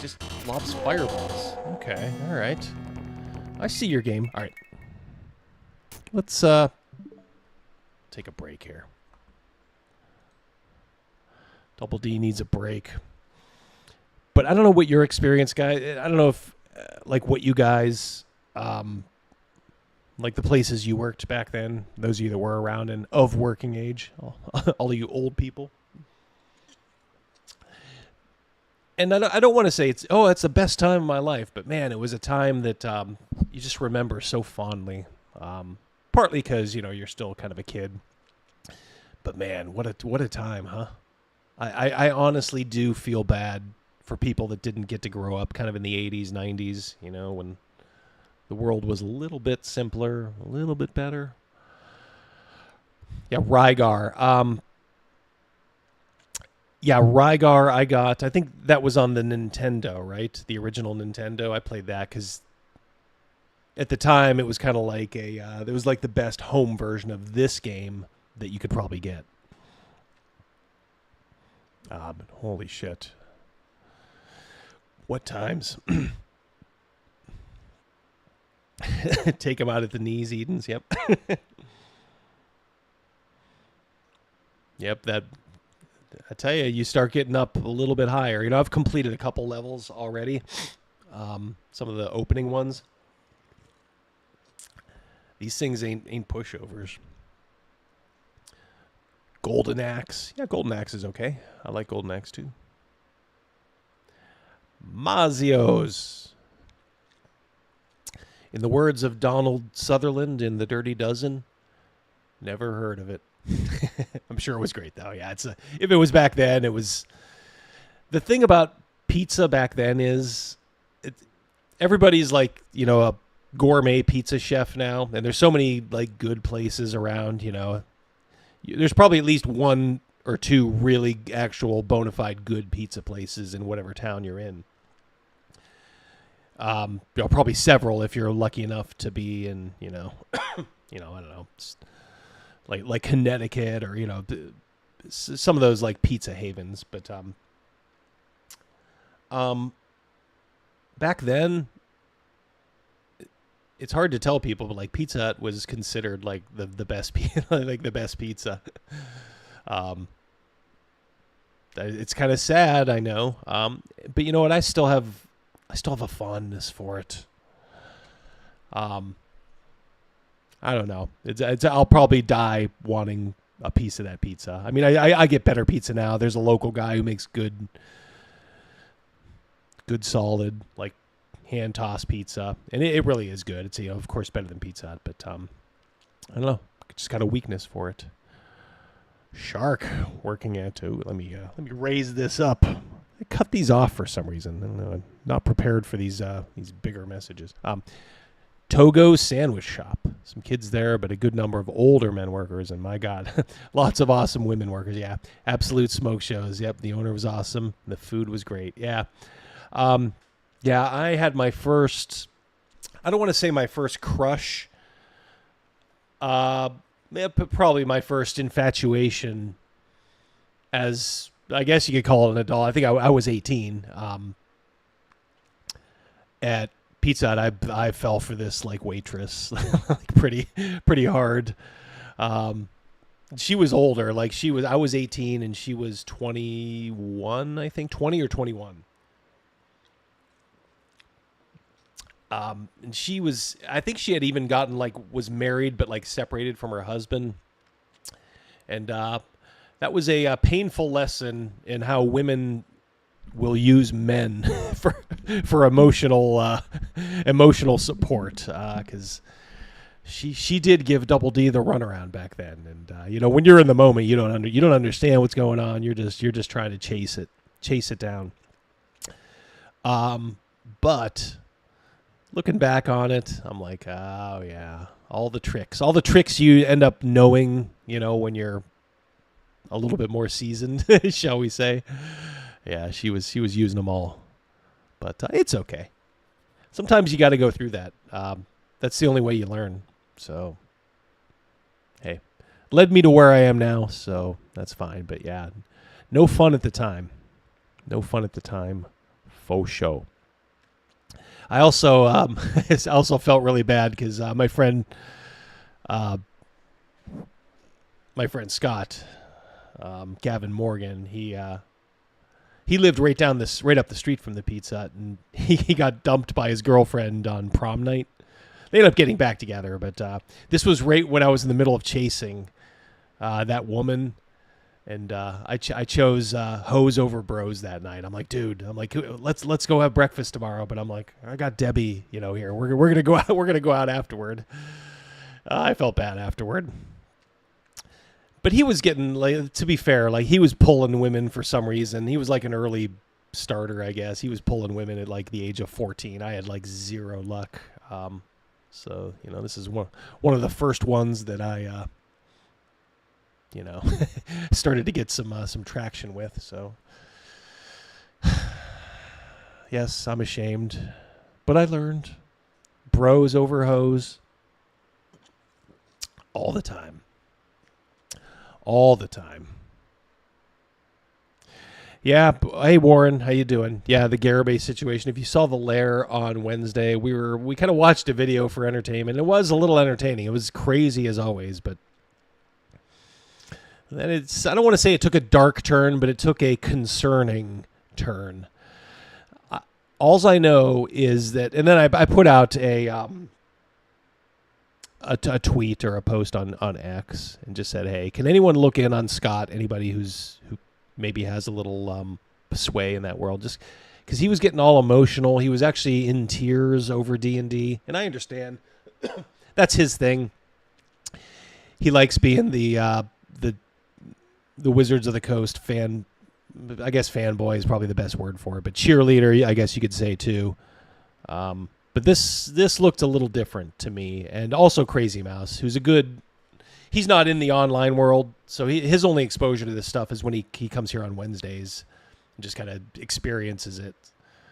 Just lobs fireballs. Okay, all right. I see your game. All right. Let's take a break here. Double D needs a break. But I don't know what your experience, guys. I don't know if like what you guys like the places you worked back then. Those of you that were around and of working age, all of you old people. And I don't want to say it's the best time of my life, but man, it was a time that you just remember so fondly. Partly because, you know, you're still kind of a kid. But man, what a time, huh? I honestly do feel bad for people that didn't get to grow up kind of in the 80s, 90s, you know, when the world was a little bit simpler, a little bit better. Yeah, Rygar. Yeah, Rygar I got. I think that was on the Nintendo, right? The original Nintendo. I played that because at the time it was kind of like it was like the best home version of this game that you could probably get. But holy shit. What times? Take him out at the knees, Edens. Yep. Yep, I tell you, you start getting up a little bit higher. You know, I've completed a couple levels already. Some of the opening ones. These things ain't pushovers. Golden Axe. Yeah, Golden Axe is okay. I like Golden Axe too. Mazios. In the words of Donald Sutherland in The Dirty Dozen, never heard of it. I'm sure it was great though. Yeah, if it was back then, it was. The thing about pizza back then is, everybody's like, you know, a gourmet pizza chef now, and there's so many like good places around. You know, there's probably at least one or two really actual bona fide good pizza places in whatever town you're in. You know, probably several if you're lucky enough to be in, you know, I don't know, like Connecticut or, you know, some of those like pizza havens. But back then, it's hard to tell people, but like Pizza Hut was considered like the best like the best pizza. It's kind of sad, I know. But you know what? I still have a fondness for it. I don't know. I'll probably die wanting a piece of that pizza. I mean, I get better pizza now. There's a local guy who makes good solid, like hand tossed pizza, and it really is good. It's, you know, of course, better than Pizza Hut, but I don't know. Just got a weakness for it. Shark working at too. Let me raise this up. I cut these off for some reason. I don't know. I'm not prepared for these bigger messages. Togo Sandwich Shop. Some kids there, but a good number of older men workers. And my God, lots of awesome women workers. Yeah, absolute smoke shows. Yep, the owner was awesome. The food was great. Yeah. Yeah, I had my first, I don't want to say my first crush. Probably my first infatuation as, I guess you could call it an adult. I think I was 18. At Pizza Hut, I fell for this like waitress like pretty hard. She was older. Like I was 18 and she was 21, I think, 20 or 21. And she was, I think she had even was married, but like separated from her husband. And that was a painful lesson in how women will use men for emotional support. Because she did give Double D the runaround back then. And you know, when you're in the moment, you don't understand what's going on. You're just trying to chase it down. But looking back on it, I'm like, oh yeah, all the tricks you end up knowing, you know, when you're a little bit more seasoned, shall we say. Yeah, she was using them all, but it's okay. Sometimes you got to go through that. That's the only way you learn. So, hey, led me to where I am now, so that's fine. But yeah, no fun at the time. Faux show. I also felt really bad because my friend Scott, Gavin Morgan, he lived right up the street from the Pizza Hut, and he got dumped by his girlfriend on prom night. They ended up getting back together, but this was right when I was in the middle of chasing that woman. And I chose hoes over bros that night. I'm like, dude, let's go have breakfast tomorrow. But I'm like, I got Debbie, you know, here. We're gonna go out. We're gonna go out afterward. I felt bad afterward. But he was getting, like, to be fair, like he was pulling women for some reason. He was like an early starter, I guess. He was pulling women at like the age of 14. I had like zero luck. So you know, this is one of the first ones that I. You know, started to get some traction with. So, yes, I'm ashamed, but I learned. Bros over hoes. All the time. Yeah. Hey, Warren, how you doing? Yeah, the Garret situation. If you saw the lair on Wednesday, we kind of watched a video for entertainment. It was a little entertaining. It was crazy as always, but And I don't want to say it took a dark turn, but it took a concerning turn. Alls I know is that, and then I put out a tweet or a post on X and just said, hey, can anyone look in on Scott? Anybody who maybe has a little sway in that world, just because he was getting all emotional. He was actually in tears over D&D, and I understand that's his thing. He likes being the Wizards of the Coast fan. I guess fanboy is probably the best word for it, but cheerleader, I guess you could say too. But this looked a little different to me, and also Crazy Mouse, who's he's not in the online world, so his only exposure to this stuff is when he comes here on Wednesdays and just kind of experiences it.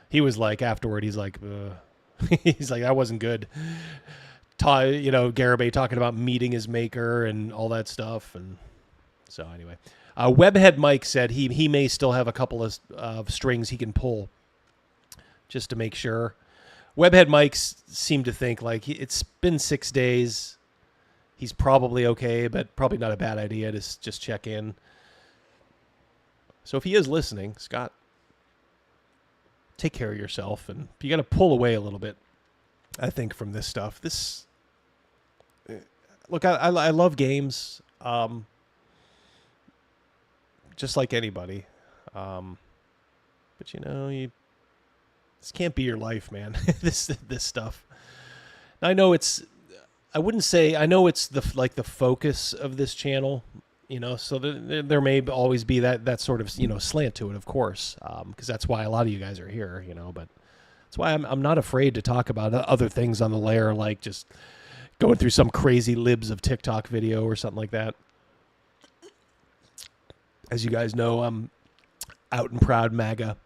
He was like, afterward, he's like, he's like, that wasn't good. Garret talking about meeting his maker and all that stuff, and so anyway. Webhead Mike said he may still have a couple of strings he can pull just to make sure. Webhead Mike seemed to think like it's been 6 days. He's probably okay, but probably not a bad idea to just check in. So if he is listening, Scott, take care of yourself, and you got to pull away a little bit, I think, from this stuff. Look, I love games. Just like anybody. But this can't be your life, man. this stuff. I know I know it's the focus of this channel, so there may always be that sort of, slant to it, of course, because that's why a lot of you guys are here, but that's why I'm not afraid to talk about other things on the layer, like just going through some crazy libs of TikTok video or something like that. As you guys know, I'm out and proud MAGA,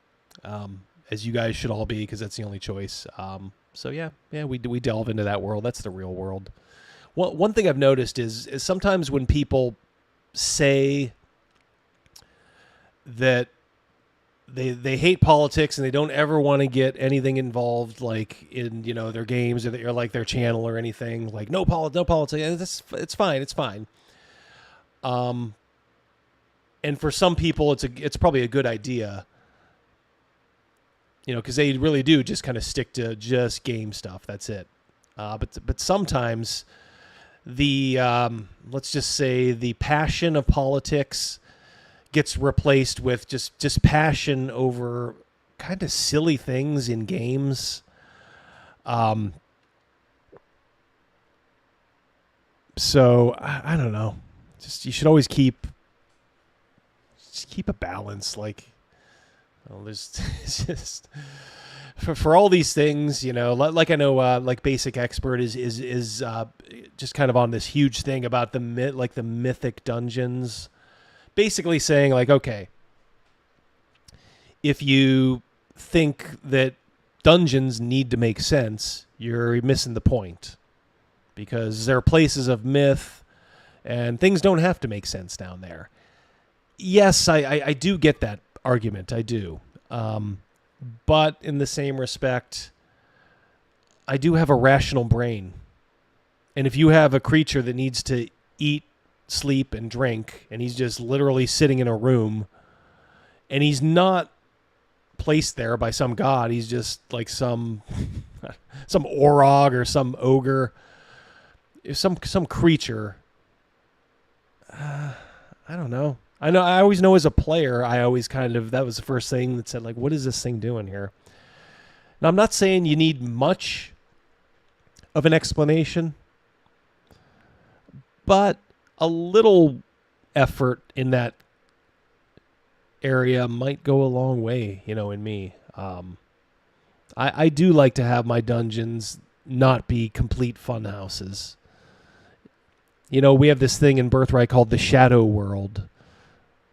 as you guys should all be, because that's the only choice. So yeah, we delve into that world. That's the real world. One thing I've noticed is sometimes when people say that they hate politics and they don't ever want to get anything involved, like in their games or like their channel or anything, like no politics. It's fine. And for some people, it's probably a good idea, because they really do just kind of stick to just game stuff. That's it. But sometimes let's just say the passion of politics gets replaced with just passion over kind of silly things in games. So I don't know. You should always keep a balance. Like, there's just for all these things, like I know, like Basic Expert is just kind of on this huge thing about the mythic dungeons, basically saying like, okay, if you think that dungeons need to make sense, you're missing the point, because there are places of myth and things don't have to make sense down there. Yes, I do get that argument. I do. But in the same respect, I do have a rational brain. And if you have a creature that needs to eat, sleep, and drink, and he's just literally sitting in a room, and he's not placed there by some god, he's just like some orog or some ogre, some creature. I don't know. I always know as a player, that was the first thing that said, like, what is this thing doing here? Now, I'm not saying you need much of an explanation, but a little effort in that area might go a long way, in me. I do like to have my dungeons not be complete fun houses. We have this thing in Birthright called the Shadow World,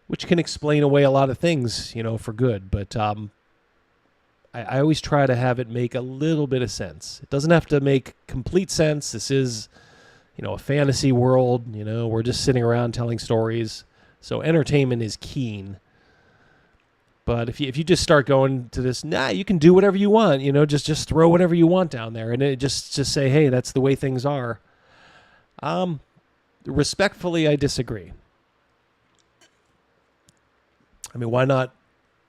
which can explain away a lot of things, for good. But I always try to have it make a little bit of sense. It doesn't have to make complete sense. This is, a fantasy world. We're just sitting around telling stories. So entertainment is keen. But if you just start going to this, you can do whatever you want. Just throw whatever you want down there, and just say, hey, that's the way things are. Respectfully, I disagree. I mean, why not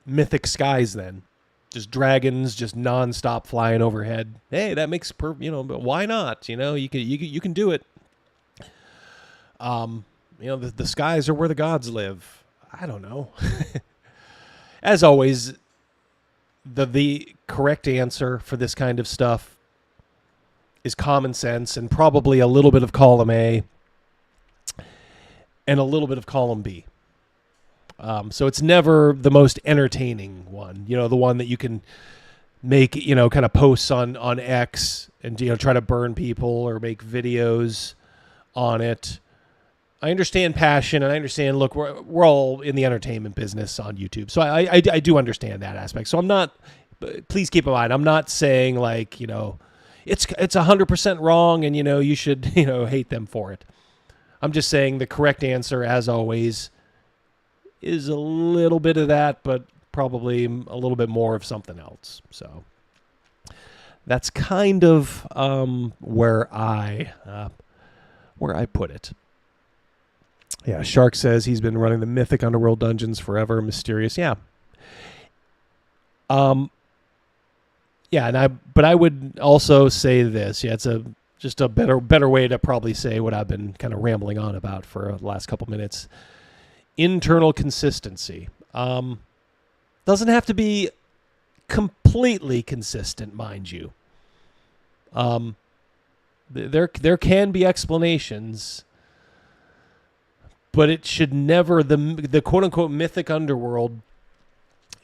mythic skies then? Just dragons, just nonstop flying overhead. Hey, that makes but why not? You can do it. The skies are where the gods live. I don't know. As always, the correct answer for this kind of stuff is common sense and probably a little bit of column A and a little bit of column B. So it's never the most entertaining one, the one that you can make, kind of posts on X and, try to burn people or make videos on it. I understand passion, and I understand, look, we're all in the entertainment business on YouTube. So I do understand that aspect. So I'm not, please keep in mind, I'm not saying like, it's 100% wrong and, you should, hate them for it. I'm just saying the correct answer, as always, is a little bit of that, but probably a little bit more of something else. So that's kind of where I put it. Yeah, Shark says he's been running the Mythic Underworld dungeons forever. Mysterious, yeah. But I would also say this. Yeah, it's just a better way to probably say what I've been kind of rambling on about for the last couple minutes. Internal consistency. Doesn't have to be completely consistent, mind you. There can be explanations, but it should never, the quote-unquote mythic underworld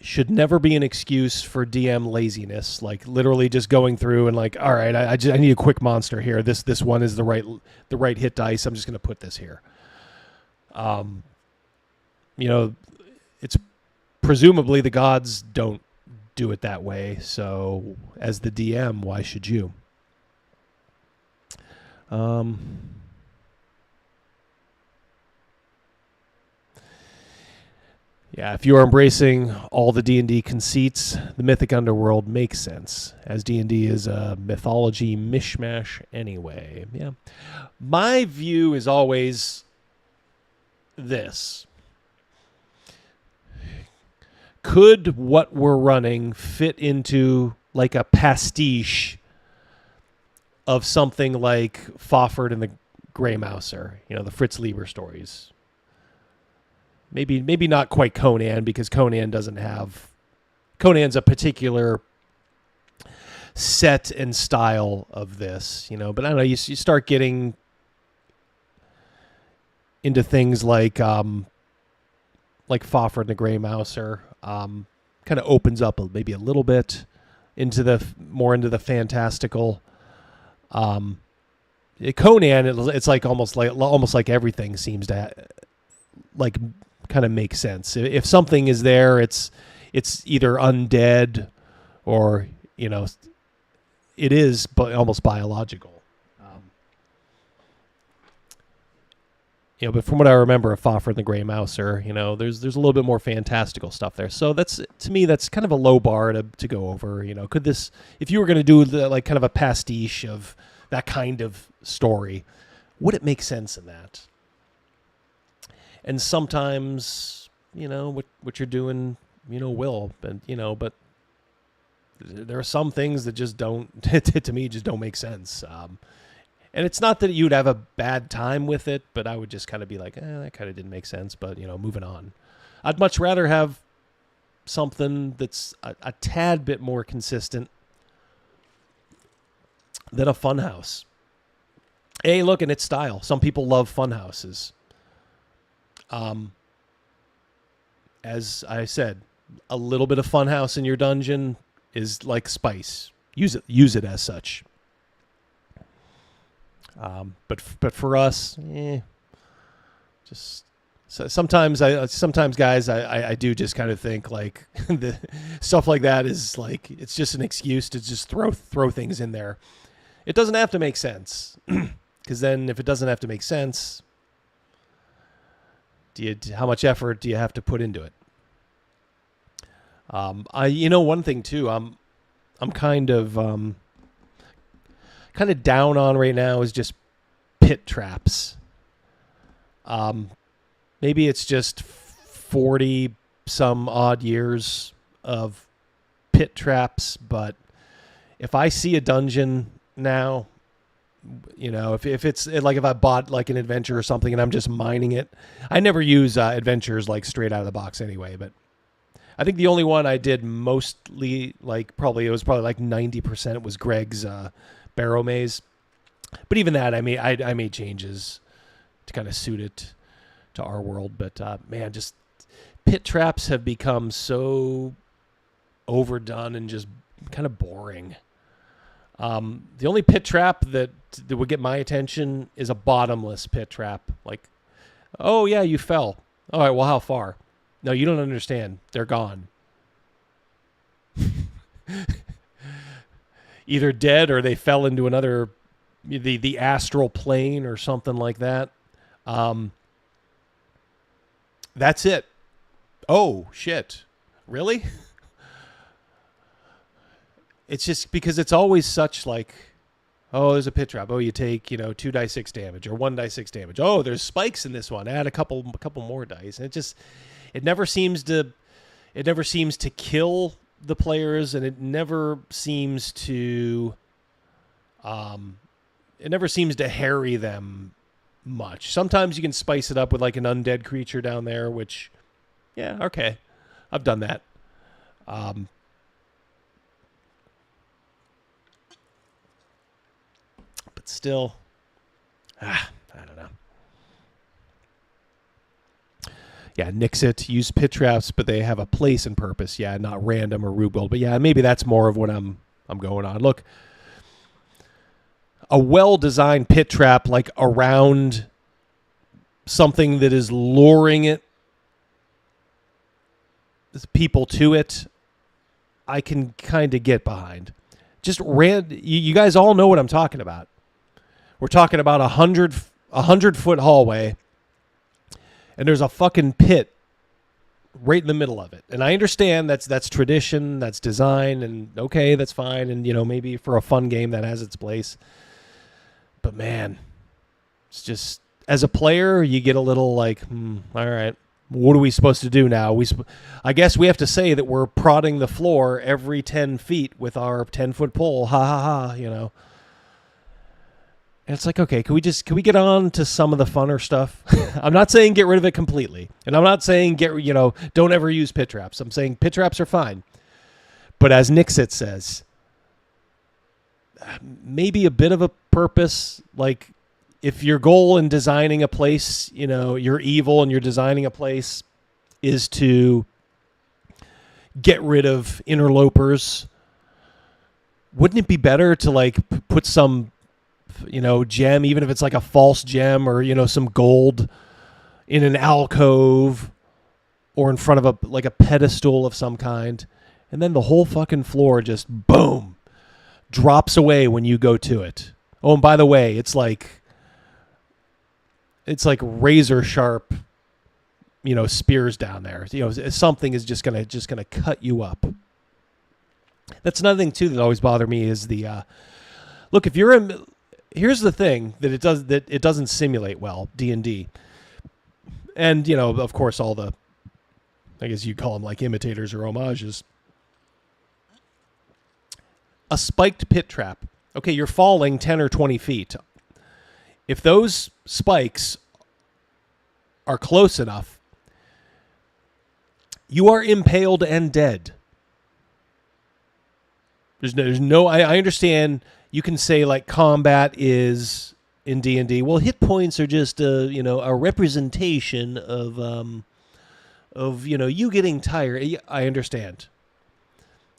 should never be an excuse for DM laziness, like literally just going through and like, all right, I need a quick monster here. This one is the right hit dice. I'm just going to put this here. It's presumably the gods don't do it that way. So as the DM, why should you? Yeah, if you are embracing all the D&D conceits, the Mythic Underworld makes sense, as D&D is a mythology mishmash anyway. Yeah, my view is always this. Could what we're running fit into like a pastiche of something like Fafhrd and the Grey Mouser, the Fritz Lieber stories? Maybe not quite Conan, because Conan's a particular set and style of this, but I don't know, you start getting into things like Fafhrd and the Grey Mouser, kind of opens up maybe a little bit into the fantastical. Conan, it's like almost like everything seems to like kind of make sense. If something is there, it's either undead or it is almost biological. But from what I remember of Fafhrd and the Grey Mouser, there's a little bit more fantastical stuff there. So to me that's kind of a low bar to go over. Could this, if you were going to do like kind of a pastiche of that kind of story, would it make sense in that? And sometimes, what you're doing, will, but there are some things that just don't, to me, just don't make sense. And it's not that you'd have a bad time with it, but I would just kind of be like, that kind of didn't make sense, but, moving on. I'd much rather have something that's a tad bit more consistent than a funhouse. Hey, look, and its style. Some people love funhouses. As I said, a little bit of funhouse in your dungeon is like spice. Use it as such. But for us, just sometimes guys, I do just kind of think like the stuff like that is like, it's just an excuse to just throw things in there. It doesn't have to make sense, because then if it doesn't have to make sense, how much effort do you have to put into it? One thing too, I'm kind of down on right now is just pit traps. Maybe it's just 40 some odd years of pit traps, but if I see a dungeon now, if it's like if I bought like an adventure or something and I'm just mining it, I never use adventures like straight out of the box anyway, but I think the only one I did mostly like probably like 90% was Greg's Barrow Maze. But even that, I made changes to kind of suit it to our world. But man, just pit traps have become so overdone and just kind of boring. The only pit trap that would get my attention is a bottomless pit trap. Like, oh yeah, you fell. All right, well, how far? No, you don't understand. They're gone. Either dead or they fell into another, the astral plane or something like that. That's it. Oh, shit. Really? It's just because it's always such like, oh, there's a pit trap. Oh, you take, 2d6 damage or 1d6 damage. Oh, there's spikes in this one. Add a couple more dice. And it never seems to kill the players, and it never seems to harry them much. Sometimes you can spice it up with like an undead creature down there, which, yeah, okay. I've done that. But still, I don't know. Yeah, nix it. Use pit traps, but they have a place and purpose. Yeah, not random or Rube Gold. But yeah, maybe that's more of what I'm going on. Look, a well-designed pit trap, like around something that is luring people to it, I can kind of get behind. Just you guys all know what I'm talking about. We're talking about a 100-foot hallway, and there's a fucking pit right in the middle of it. And I understand that's tradition, that's design, and okay, that's fine. And, maybe for a fun game that has its place. But man, it's just, as a player, you get a little like, all right, what are we supposed to do now? I guess we have to say that we're prodding the floor every 10 feet with our 10-foot pole. Ha ha ha, And it's like, okay, can we get on to some of the funner stuff? I'm not saying get rid of it completely. And I'm not saying don't ever use pit traps. I'm saying pit traps are fine. But as Nixit says, maybe a bit of a purpose. Like, if your goal in designing a place, you're evil and you're designing a place is to get rid of interlopers, wouldn't it be better to like put some gem, even if it's like a false gem or, some gold in an alcove or in front of a pedestal of some kind, and then the whole fucking floor just boom drops away when you go to it. Oh, and by the way, it's like razor sharp, spears down there. Something is just gonna cut you up. That's another thing too that always bothered me is the look. If you're here's the thing that it doesn't simulate well, D&D. And, of course, all the, I guess you'd call them like imitators or homages. A spiked pit trap. Okay, you're falling 10 or 20 feet. If those spikes are close enough, you are impaled and dead. There's no I understand. You can say like combat is in D&D. Well, hit points are just a representation of you getting tired. I understand.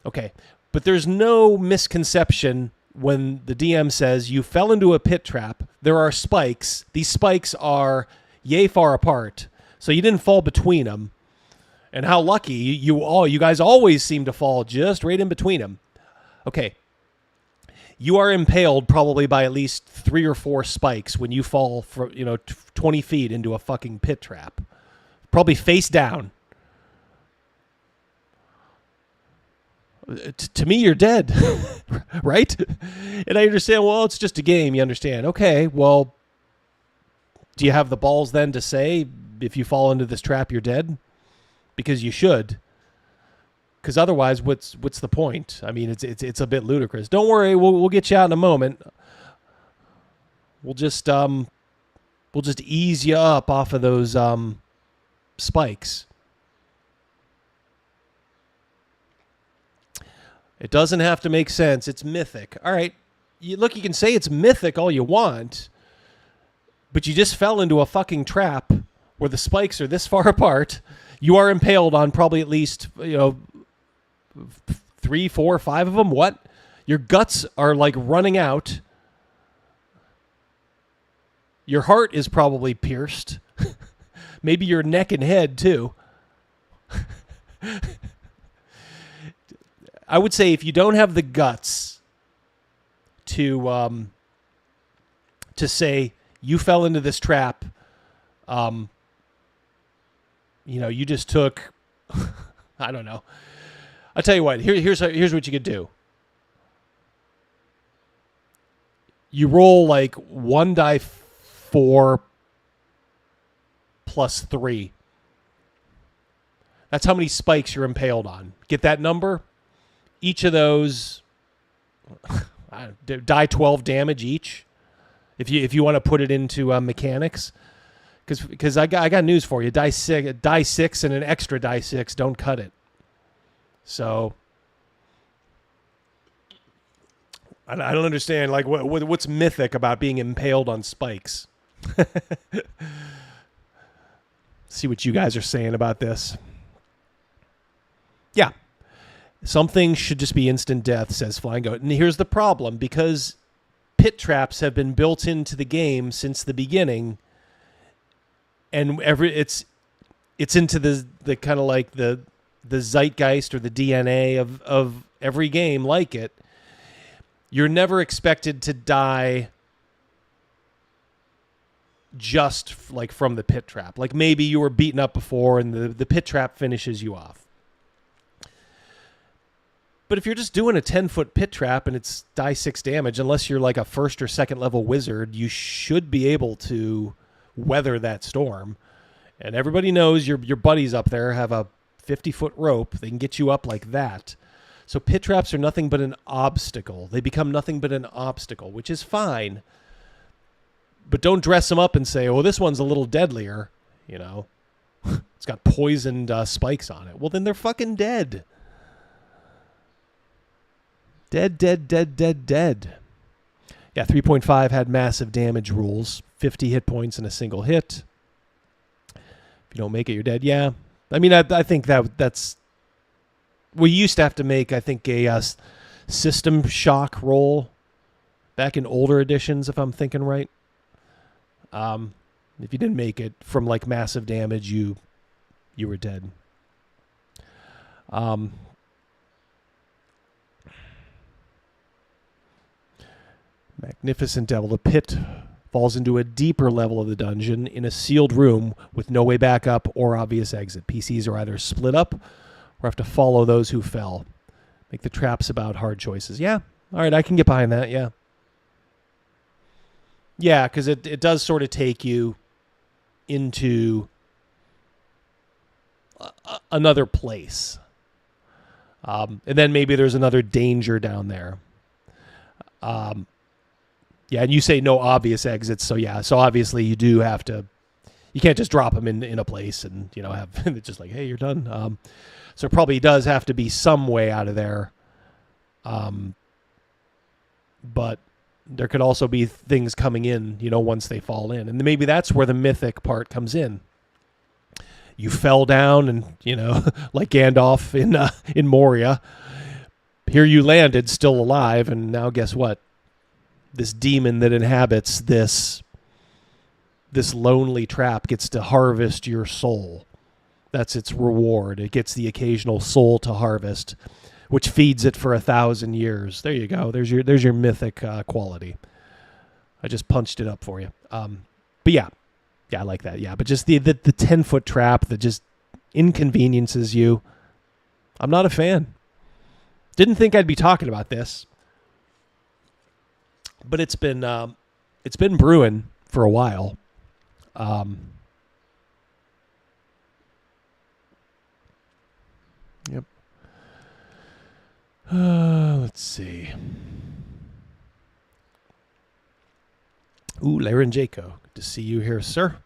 Okay, but there's no misconception when the DM says you fell into a pit trap. There are spikes. These spikes are yay far apart, so you didn't fall between them. And how lucky you guys always seem to fall just right in between them. Okay. You are impaled probably by at least 3 or 4 spikes when you fall from 20 feet into a fucking pit trap. Probably face down. To me, you're dead, right? And I understand, well, it's just a game, you understand. Okay, well, do you have the balls then to say if you fall into this trap, you're dead? because you should. Because otherwise, what's the point? I mean, it's a bit ludicrous. Don't worry, we'll get you out in a moment. We'll just ease you up off of those spikes. It doesn't have to make sense. It's Mythic. All right, you can say it's Mythic all you want, but you just fell into a fucking trap where the spikes are this far apart. You are impaled on probably at least 3, 4, 5 of them. What? Your guts are like running out. Your heart is probably pierced. Maybe your neck and head too. I would say if you don't have the guts to say you fell into this trap, you just took, I don't know. I'll tell you what, here's what you could do. You roll like 1 die 4 plus 3. That's how many spikes you're impaled on. Get that number? Each of those die 12 damage each. If you want to put it into mechanics, because I got news for you. Die 6 and an extra die 6 don't cut it. So I don't understand. Like what's mythic about being impaled on spikes? See what you guys are saying about this. Yeah. Something should just be instant death, says Flying Goat. And here's the problem. Because pit traps have been built into the game since the beginning, and it's into the kind of like the zeitgeist or the DNA of every game like it, you're never expected to die just like from the pit trap. Like maybe you were beaten up before and the pit trap finishes you off. But if you're just doing a 10-foot pit trap and it's die 6 damage, unless you're like a 1st or 2nd level wizard, you should be able to weather that storm. And everybody knows your buddies up there have a 50-foot rope. They can get you up like that. So pit traps are nothing but an obstacle. They become nothing but an obstacle, which is fine. But don't dress them up and say, oh, this one's a little deadlier. It's got poisoned spikes on it. Well, then they're fucking dead. Dead. Yeah, 3.5 had massive damage rules. 50 hit points in a single hit. If you don't make it, you're dead. Yeah. I mean, I think that's... We used to have to make, I think, a system shock roll back in older editions, if I'm thinking right. If you didn't make it from, like, massive damage, you were dead. Magnificent Devil. The pit falls into a deeper level of the dungeon in a sealed room with no way back up or obvious exit. PCs are either split up or have to follow those who fell. Make the traps about hard choices. Yeah. All right, I can get behind that. Yeah. Yeah, because it does sort of take you into another place. And then maybe there's another danger down there. Yeah, and you say no obvious exits, so yeah. So obviously you do have to... You can't just drop them in a place and, have it's just like, hey, you're done. So it probably does have to be some way out of there. But there could also be things coming in, once they fall in. And maybe that's where the mythic part comes in. You fell down and, like Gandalf in Moria. Here you landed still alive, and now guess what? This demon that inhabits this lonely trap gets to harvest your soul. That's its reward. It gets the occasional soul to harvest, which feeds it for 1,000 years. There you go. There's your mythic quality. I just punched it up for you. But yeah, I like that. Yeah, but just the 10-foot trap that just inconveniences you. I'm not a fan. Didn't think I'd be talking about this. But it's been brewing for a while. Yep. Let's see. Ooh, Larenjaco. Good to see you here, sir.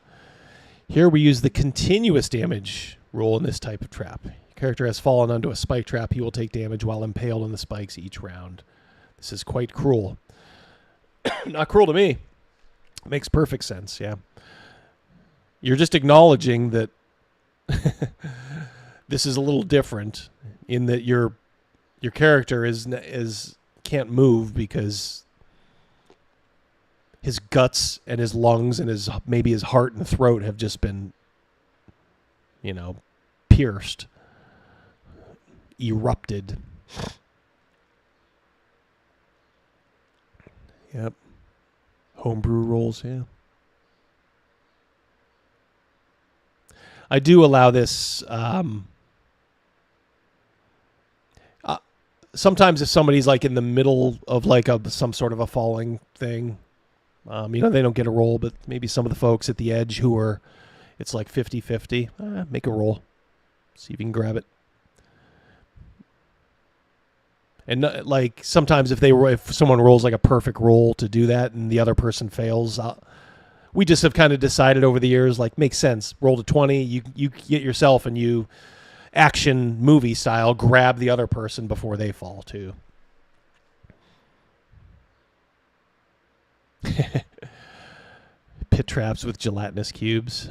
Here we use the continuous damage rule in this type of trap. Your character has fallen onto a spike trap. He will take damage while impaled on the spikes each round. This is quite cruel. Not cruel to me. It makes perfect sense, yeah. You're just acknowledging that this is a little different in that your character is can't move because his guts and his lungs and maybe his heart and throat have just been, pierced, erupted. Yep. Homebrew rolls, yeah. I do allow this. Sometimes if somebody's like in the middle of like some sort of a falling thing, they don't get a roll, but maybe some of the folks at the edge who are, it's like 50-50, make a roll. See if you can grab it. And like sometimes if someone rolls like a perfect roll to do that and the other person fails, we just have kind of decided over the years, like, makes sense. Roll to 20, you get yourself and you action movie style grab the other person before they fall too. Pit traps with gelatinous cubes.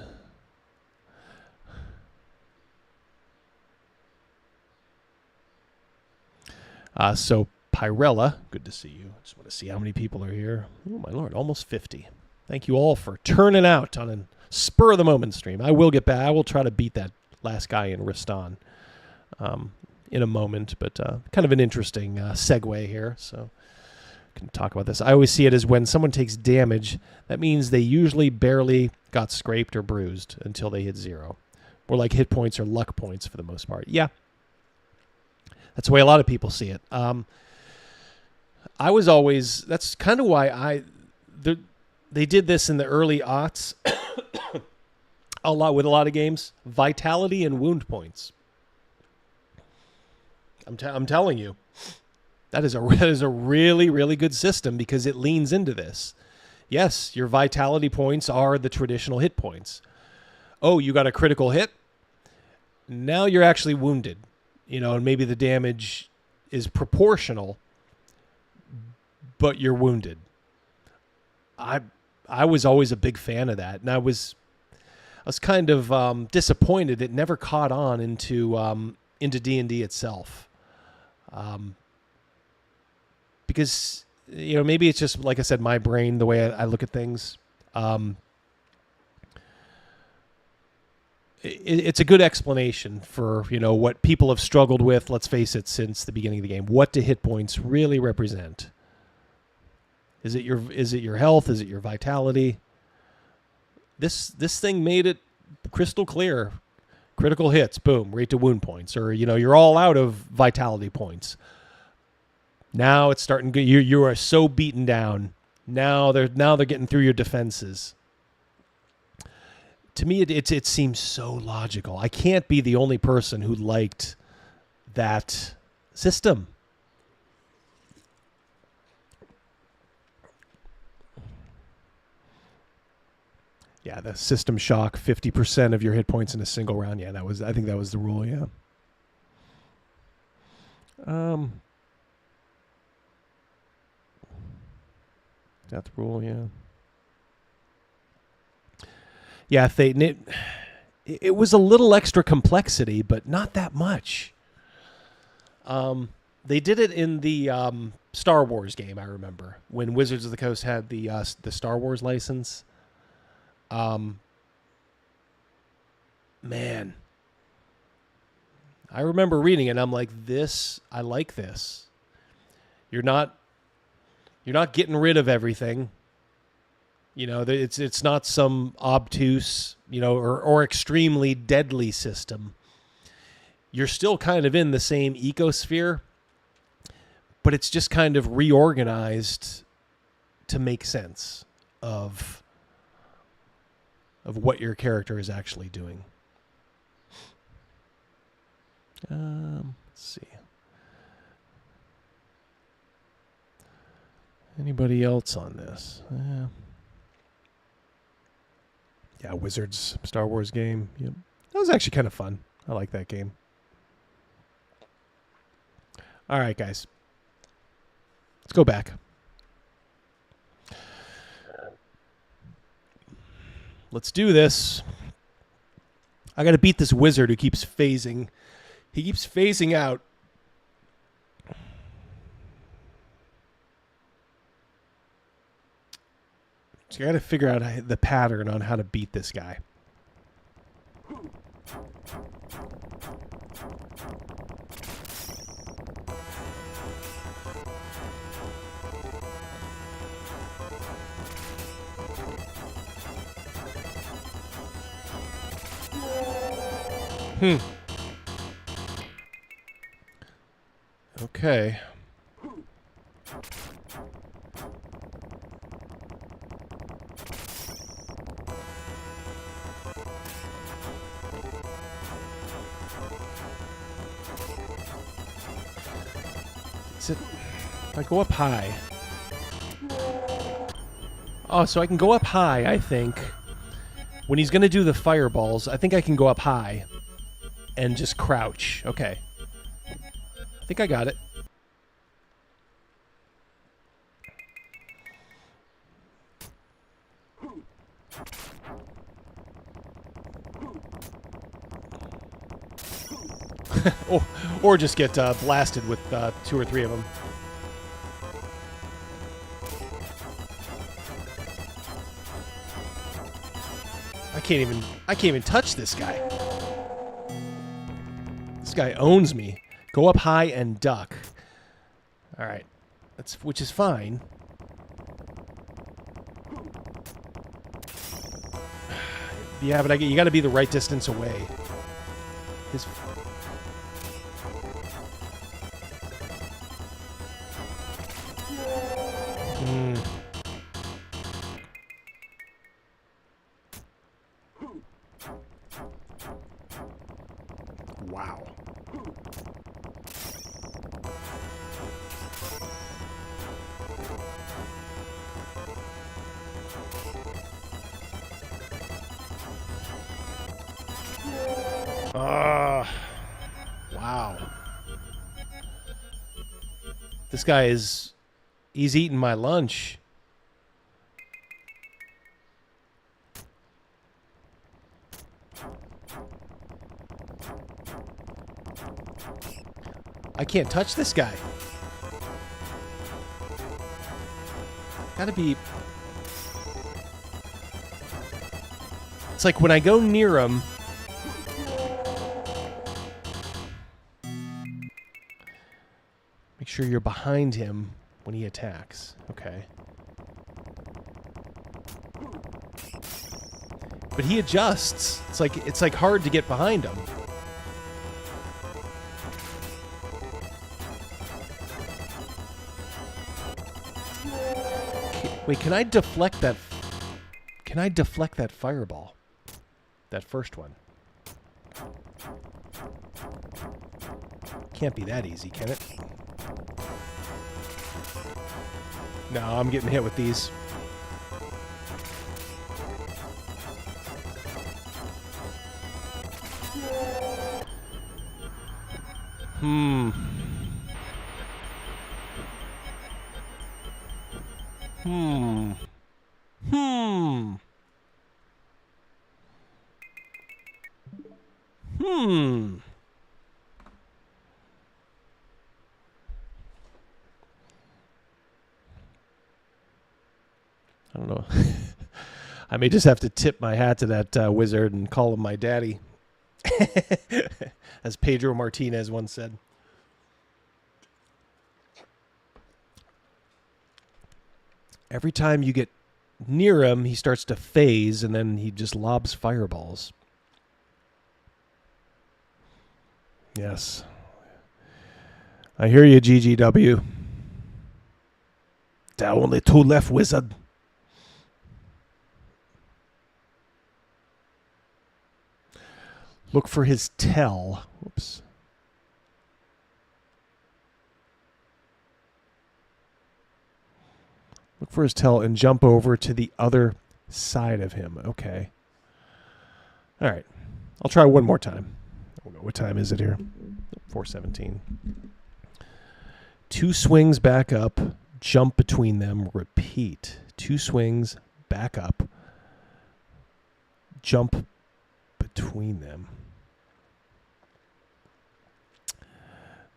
So Pyrella, good to see you. Just want to see how many people are here. Oh my Lord, almost 50. Thank you all for turning out on a spur of the moment stream. I will get back. I will try to beat that last guy in Rastan in a moment, but kind of an interesting segue here. So can talk about this. I always see it as when someone takes damage, that means they usually barely got scraped or bruised until they hit 0. Or like hit points or luck points for the most part. Yeah. That's the way a lot of people see it. That's kind of why they did this in the early aughts with a lot of games. Vitality and wound points. I'm telling you. That is a really, really good system because it leans into this. Yes, your vitality points are the traditional hit points. Oh, you got a critical hit? Now you're actually wounded. And maybe the damage is proportional, but you're wounded. I was always a big fan of that, and I was kind of disappointed it never caught on into D&D itself. Because maybe it's just, like I said, my brain, the way I look at things. It's a good explanation for what people have struggled with. Let's face it, since the beginning of the game, what do hit points really represent? Is it your health? Is it your vitality? This thing made it crystal clear. Critical hits, boom, right to wound points, or you're all out of vitality points. Now it's starting to you are so beaten down. Now they're getting through your defenses. To me, it seems so logical. I can't be the only person who liked that system. Yeah, the system shock, 50% of your hit points in a single round. Yeah, I think that was the rule, yeah. That's the rule, yeah. Yeah, it was a little extra complexity, but not that much. They did it in the Star Wars game, I remember, when Wizards of the Coast had the Star Wars license. Man, I remember reading it, and I'm like, I like this. You're not getting rid of everything. It's not some obtuse, or extremely deadly system. You're still kind of in the same ecosphere, but it's just kind of reorganized to make sense of what your character is actually doing. Let's see. Anybody else on this? Yeah, Wizards Star Wars game. Yep. That was actually kind of fun. I like that game. All right, guys. Let's go back. Let's do this. I got to beat this wizard who keeps phasing. He keeps phasing out. So I got to figure out the pattern on how to beat this guy. Okay. Is it? I go up high. Oh, so I can go up high, I think. When he's going to do the fireballs, I think I can go up high and just crouch. Okay. I think I got it. or just get blasted with 2 or 3 of them. I can't even touch this guy. This guy owns me. Go up high and duck. All right, which is fine. Yeah, but you got to be the right distance away. Wow. Wow. This guy he's eating my lunch. I can't touch this guy. Gotta be... It's like when I go near him... Make sure you're behind him when he attacks. Okay. But he adjusts. It's like hard to get behind him. Wait, can I deflect that? Can I deflect that fireball? That first one. Can't be that easy, can it? No, I'm getting hit with these. I don't know. I may just have to tip my hat to that wizard and call him my daddy. As Pedro Martinez once said. Every time you get near him, he starts to phase, and then he just lobs fireballs. Yes. I hear you, GGW. There are only 2 left, wizard. Look for his tell. Whoops. Look for his tell and jump over to the other side of him. Okay. All right. I'll try one more time. What time is it here? 4:17. 2 swings back up, jump between them, repeat. 2 swings back up, jump between them.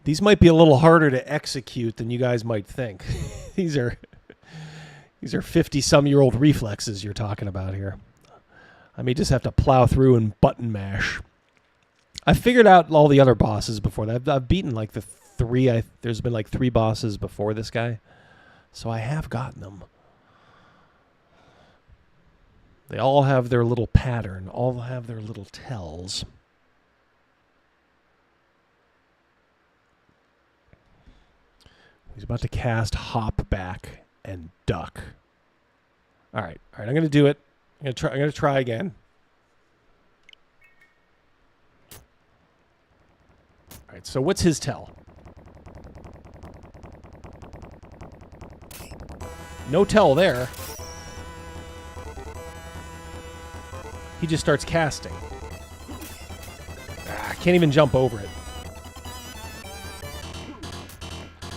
These might be a little harder to execute than you guys might think. These are 50-some-year-old reflexes you're talking about here. I may just have to plow through and button mash. I figured out all the other bosses before that. I've beaten like the 3. There's been like 3 bosses before this guy, so I have gotten them. They all have their little pattern. All have their little tells. He's about to cast hop back and duck. All right. I'm going to do it. I'm going to try again. All right. So what's his tell? No tell there. He just starts casting. I can't even jump over it.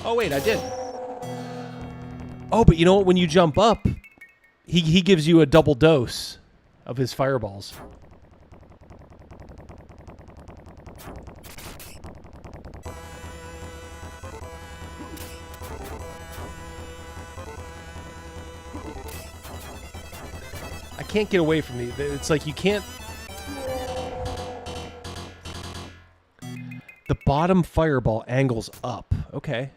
Oh, wait, I did. Oh, but you know what? When you jump up, he gives you a double dose of his fireballs. I can't get away from these. It's like you can't... The bottom fireball angles up. Okay.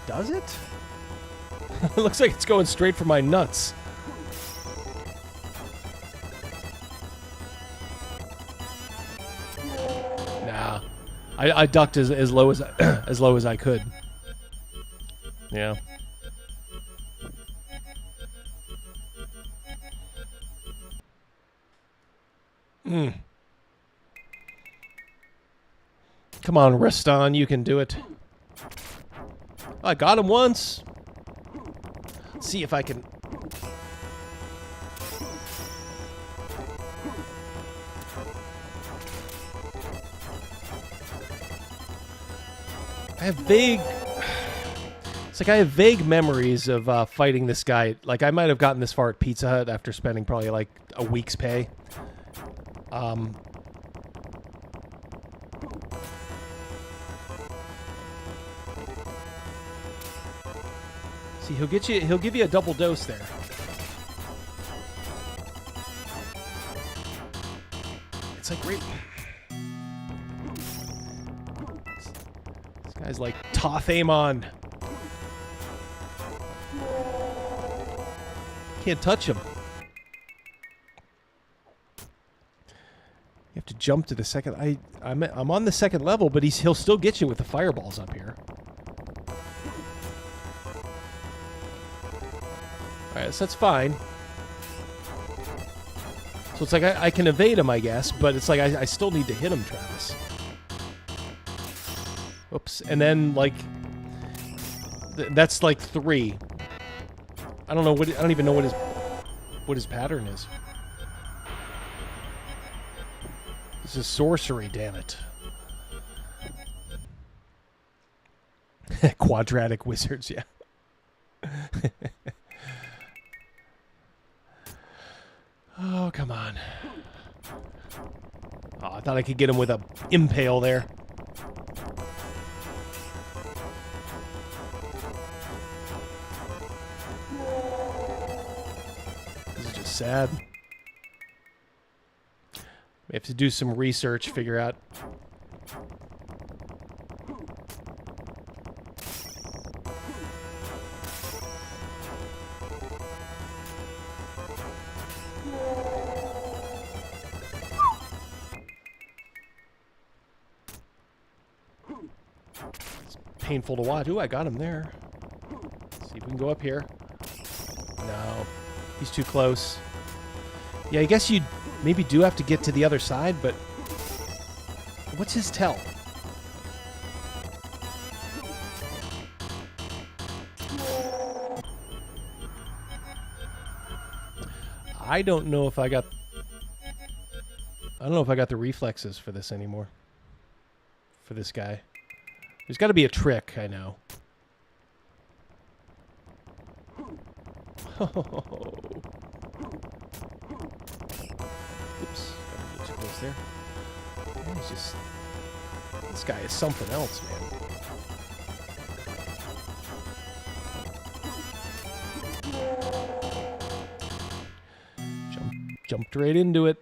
Does it? It looks like it's going straight for my nuts. Nah. I ducked as low as as low as I could. Yeah. Come on, Rastan, you can do it. I got him once. Let's see if I can... I have vague... It's like I have vague memories of fighting this guy. Like, I might have gotten this far at Pizza Hut after spending probably like a week's pay. See, he'll give you a double dose there. It's like great. This guy's like Toth Amon. Can't touch him. You have to jump to the second. I'm on the second level, but he'll still get you with the fireballs up here. Alright, so that's fine. So it's like I can evade him, I guess, but it's like I still need to hit him, Travis. Oops. And then, like, that's like 3. I don't know what... I don't even know what his pattern is. This is sorcery, damn it. Quadratic wizards, yeah. Oh, come on. Oh, I thought I could get him with a impale there. This is just sad. We have to do some research, figure out... Painful to watch. Ooh, I got him there. Let's see if we can go up here. No. He's too close. Yeah, I guess you maybe do have to get to the other side, but... What's his tell? I don't know if I got the reflexes for this anymore. For this guy. There's got to be a trick, I know. Oops. Got a little too close there. It's just... This guy is something else, man. Jumped right into it.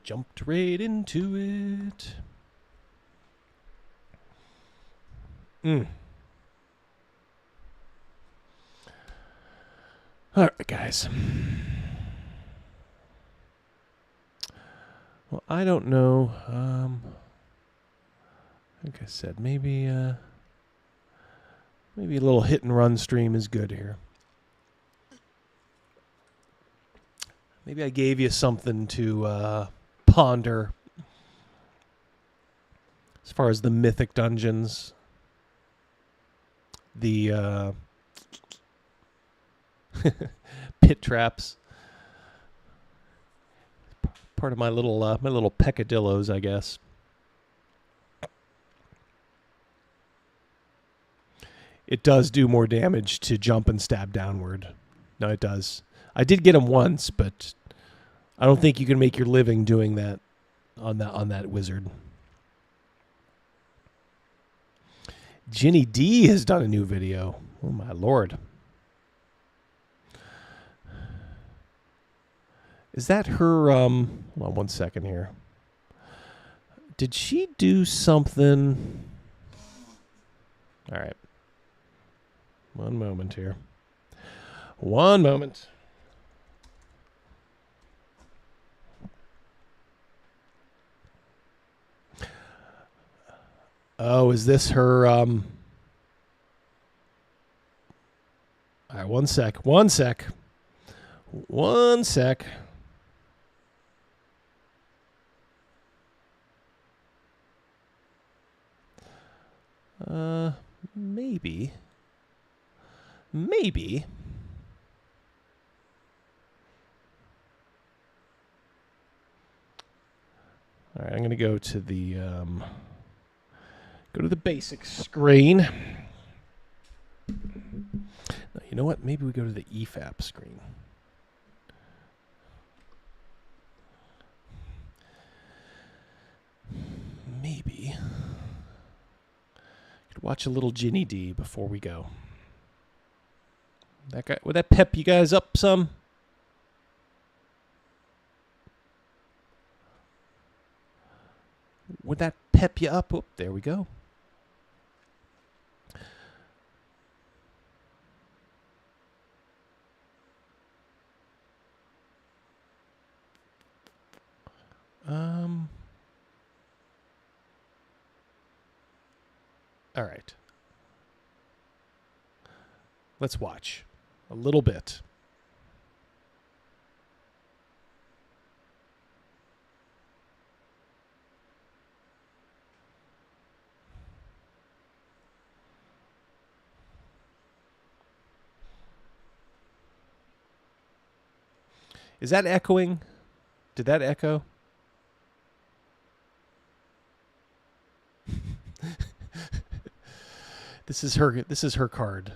Jumped right into it. All right, guys. Well, I don't know. Like I said, maybe a little hit and run stream is good here. Maybe I gave you something to ponder as far as the mythic dungeons, the pit traps. Part of my little peccadillos, I guess. It does do more damage to jump and stab downward. No, it does. I did get him once, but I don't think you can make your living doing that on that wizard. Ginny D has done a new video. Oh my lord. Is that her hold on one second here. Did she do something? All right. One moment here. One moment. Oh, is this her all right, one sec. Maybe. All right, I'm going to go to the basic screen. Now, you know what? Maybe we go to the EFAP screen. Maybe. Could watch a little Ginny D before we go. That guy, would that pep you guys up some? Would that pep you up? Oh, there we go. All right. Let's watch a little bit. Is that echoing? Did that echo? This is her card.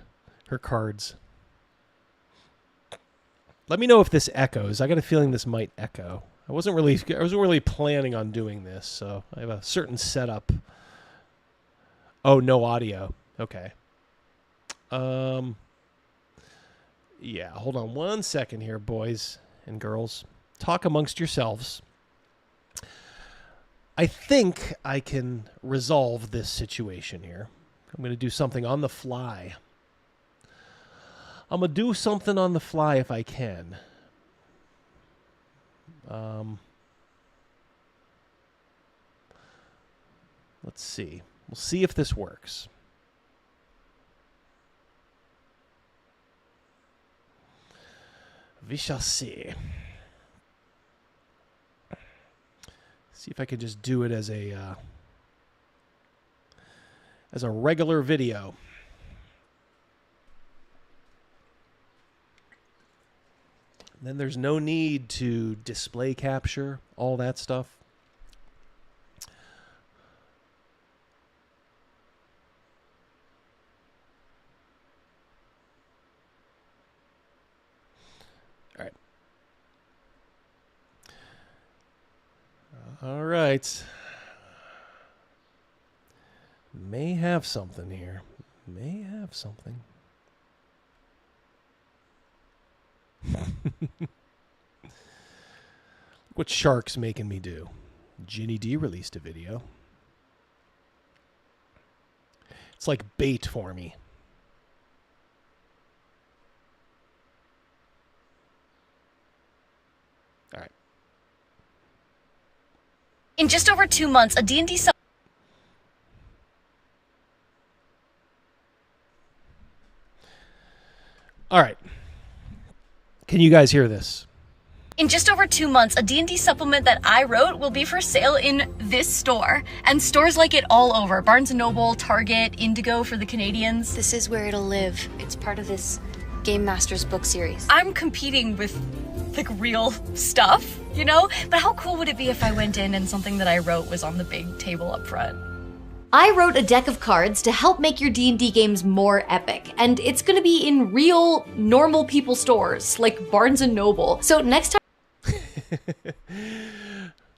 Her cards. Let me know if this echoes. I got a feeling this might echo. I wasn't really planning on doing this, so I have a certain setup. Oh, no audio. Okay. Yeah, hold on one second here, boys and girls. Talk amongst yourselves. I think I can resolve this situation here. I'm going to do something on the fly. I'm going to do something on the fly if I can. Let's see. We'll see if this works. We shall see. See if I can just do it as a regular video. And then there's no need to display capture, all that stuff. All right. All right. May have something here. May have something. What Shark's making me do. Ginny D released a video. It's like bait for me. All right. In just over 2 months, a D&D All right. Can you guys hear this? In just over 2 months, a D&D supplement that I wrote will be for sale in this store, and stores like it all over. Barnes & Noble, Target, Indigo for the Canadians. This is where it'll live. It's part of this Game Masters book series. I'm competing with, like, real stuff, you know? But how cool would it be if I went in and something that I wrote was on the big table up front? I wrote a deck of cards to help make your D&D games more epic, and it's gonna be in real, normal people stores, like Barnes & Noble. So next time...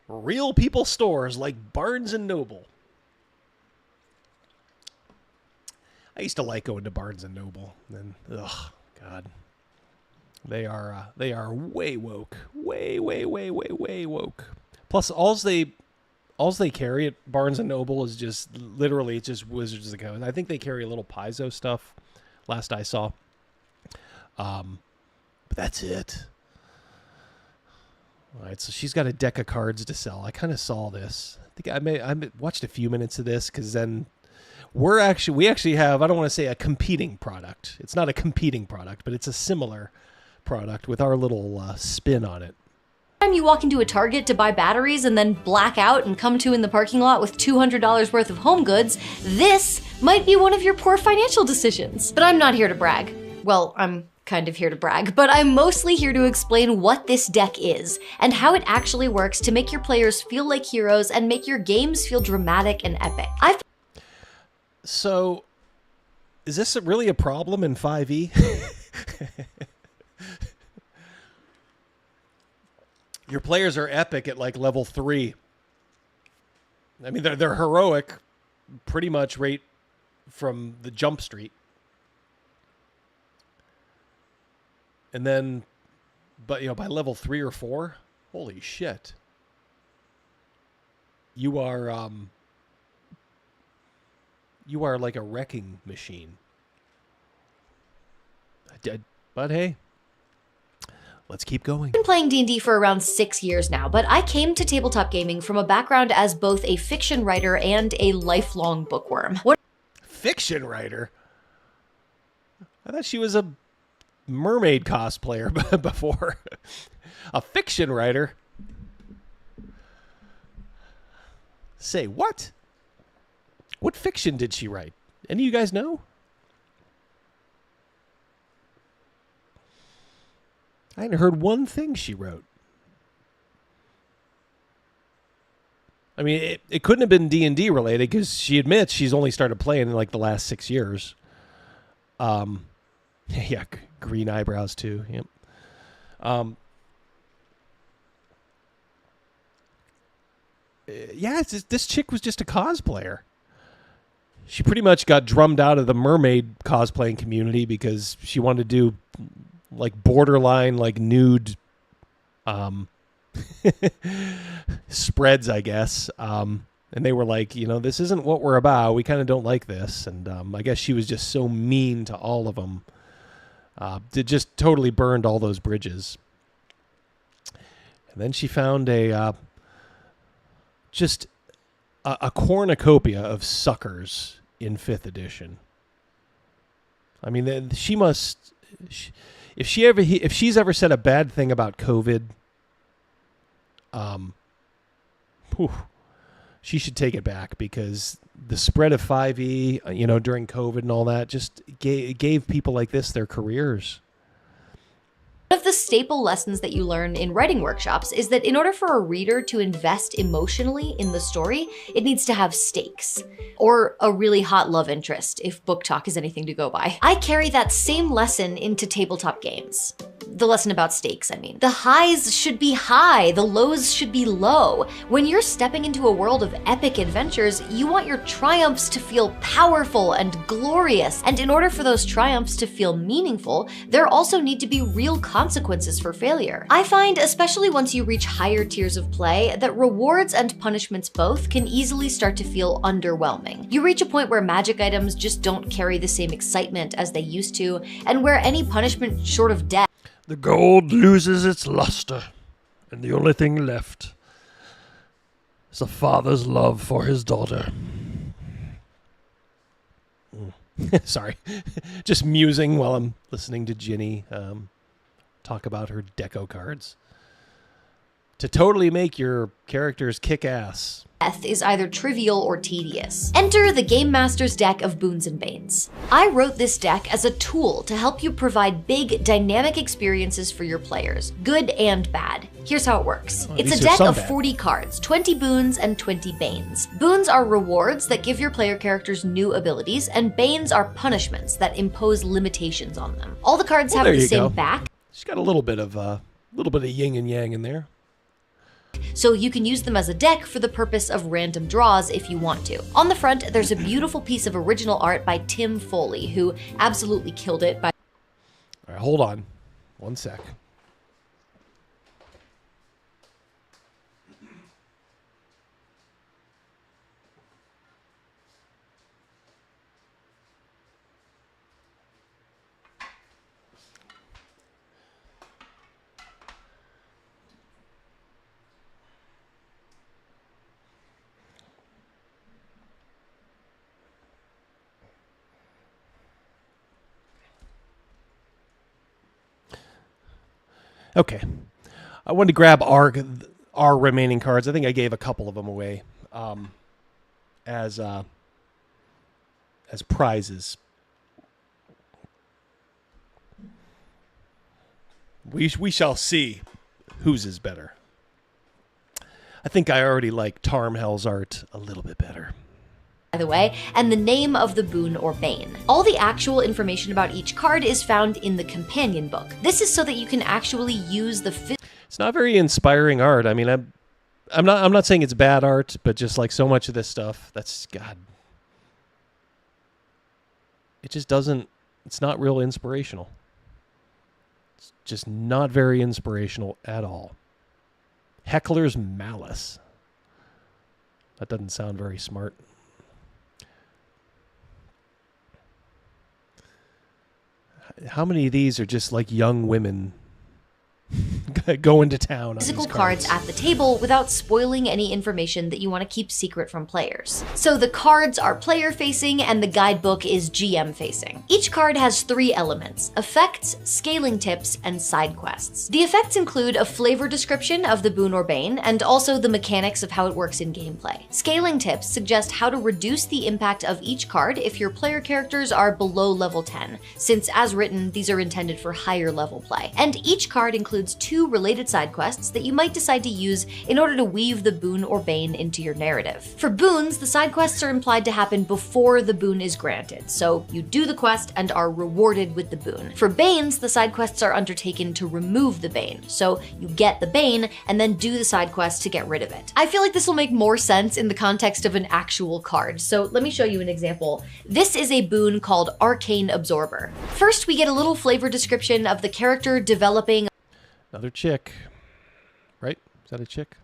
Real people stores like Barnes & Noble. I used to like going to Barnes & Noble. And, ugh, God. They are way woke. Way woke. Plus, alls they carry at Barnes & Noble is just, literally, it's just Wizards of the Coast. I think they carry a little Paizo stuff, last I saw. But that's it. All right, so she's got a deck of cards to sell. I kind of saw this. I think I watched a few minutes of this, because then we actually have, I don't want to say a competing product. It's not a competing product, but it's a similar product with our little spin on it. Time you walk into a Target to buy batteries and then black out and come to in the parking lot with $200 worth of home goods, this might be one of your poor financial decisions. But I'm not here to brag. Well, I'm kind of here to brag, but I'm mostly here to explain what this deck is and how it actually works to make your players feel like heroes and make your games feel dramatic and epic. So, is this really a problem in 5e? Your players are epic at like level 3. I mean, they're heroic pretty much right from the jump street. And then, but you know, by level 3 or 4, holy shit. You are like a wrecking machine. But hey, let's keep going. I've been playing D&D for around 6 years now, but I came to tabletop gaming from a background as both a fiction writer and a lifelong bookworm. Fiction writer? I thought she was a mermaid cosplayer before. A fiction writer? Say what? What fiction did she write? Any of you guys know? I hadn't heard one thing she wrote. I mean, it couldn't have been D&D related, because she admits she's only started playing in like the last 6 years. Yeah, green eyebrows too. Yep. Yeah, this chick was just a cosplayer. She pretty much got drummed out of the mermaid cosplaying community because she wanted to do like borderline, like nude spreads, I guess. And they were like, you know, this isn't what we're about. We kind of don't like this. And I guess she was just so mean to all of them. It just totally burned all those bridges. And then she found just a cornucopia of suckers in 5th edition. I mean, she must... If she's ever said a bad thing about COVID, whew, she should take it back, because the spread of 5e, you know, during COVID and all that, just gave people like this their careers. One of the staple lessons that you learn in writing workshops is that in order for a reader to invest emotionally in the story, it needs to have stakes, or a really hot love interest, if book talk is anything to go by. I carry that same lesson into tabletop games. The lesson about stakes, I mean. The highs should be high, the lows should be low. When you're stepping into a world of epic adventures, you want your triumphs to feel powerful and glorious. And in order for those triumphs to feel meaningful, there also need to be real consequences for failure. I find, especially once you reach higher tiers of play, that rewards and punishments both can easily start to feel underwhelming. You reach a point where magic items just don't carry the same excitement as they used to, and where any punishment short of death. The gold loses its luster, and the only thing left is a father's love for his daughter. Sorry, just musing while I'm listening to Ginny talk about her deco cards. To totally make your characters kick ass. Death is either trivial or tedious. Enter the Game Master's deck of Boons and Banes. I wrote this deck as a tool to help you provide big, dynamic experiences for your players, good and bad. Here's how it works. It's a deck of 40 cards, 20 boons and 20 banes. Boons are rewards that give your player characters new abilities, and banes are punishments that impose limitations on them. All the cards have the same back. She's got a little bit of yin and yang in there. So you can use them as a deck for the purpose of random draws if you want to. On the front, there's a beautiful piece of original art by Tim Foley, who absolutely killed it by... All right, hold on. One sec. Okay, I wanted to grab our remaining cards. I think I gave a couple of them away as prizes. We shall see whose is better. I think I already like Tarmhel's art a little bit better, by the way, and the name of the boon or bane. All the actual information about each card is found in the companion book. This is so that you can actually use the... It's not very inspiring art. I mean, I'm not saying it's bad art, but just like so much of this stuff, that's God. It just doesn't. It's not real inspirational. It's just not very inspirational at all. Heckler's Malice. That doesn't sound very smart. How many of these are just like young women going to town on physical these cards at the table without spoiling any information that you want to keep secret from players? So the cards are player facing and the guidebook is GM facing. Each card has 3 elements: effects, scaling tips, and side quests. The effects include a flavor description of the boon or bane and also the mechanics of how it works in gameplay. Scaling tips suggest how to reduce the impact of each card if your player characters are below level 10, since as written, these are intended for higher level play. And each card includes 2 related side quests that you might decide to use in order to weave the boon or bane into your narrative. For boons, the side quests are implied to happen before the boon is granted, so you do the quest and are rewarded with the boon. For banes, the side quests are undertaken to remove the bane, so you get the bane and then do the side quest to get rid of it. I feel like this will make more sense in the context of an actual card, so let me show you an example. This is a boon called Arcane Absorber. First, we get a little flavor description of the character developing Another chick, right? Is that a chick?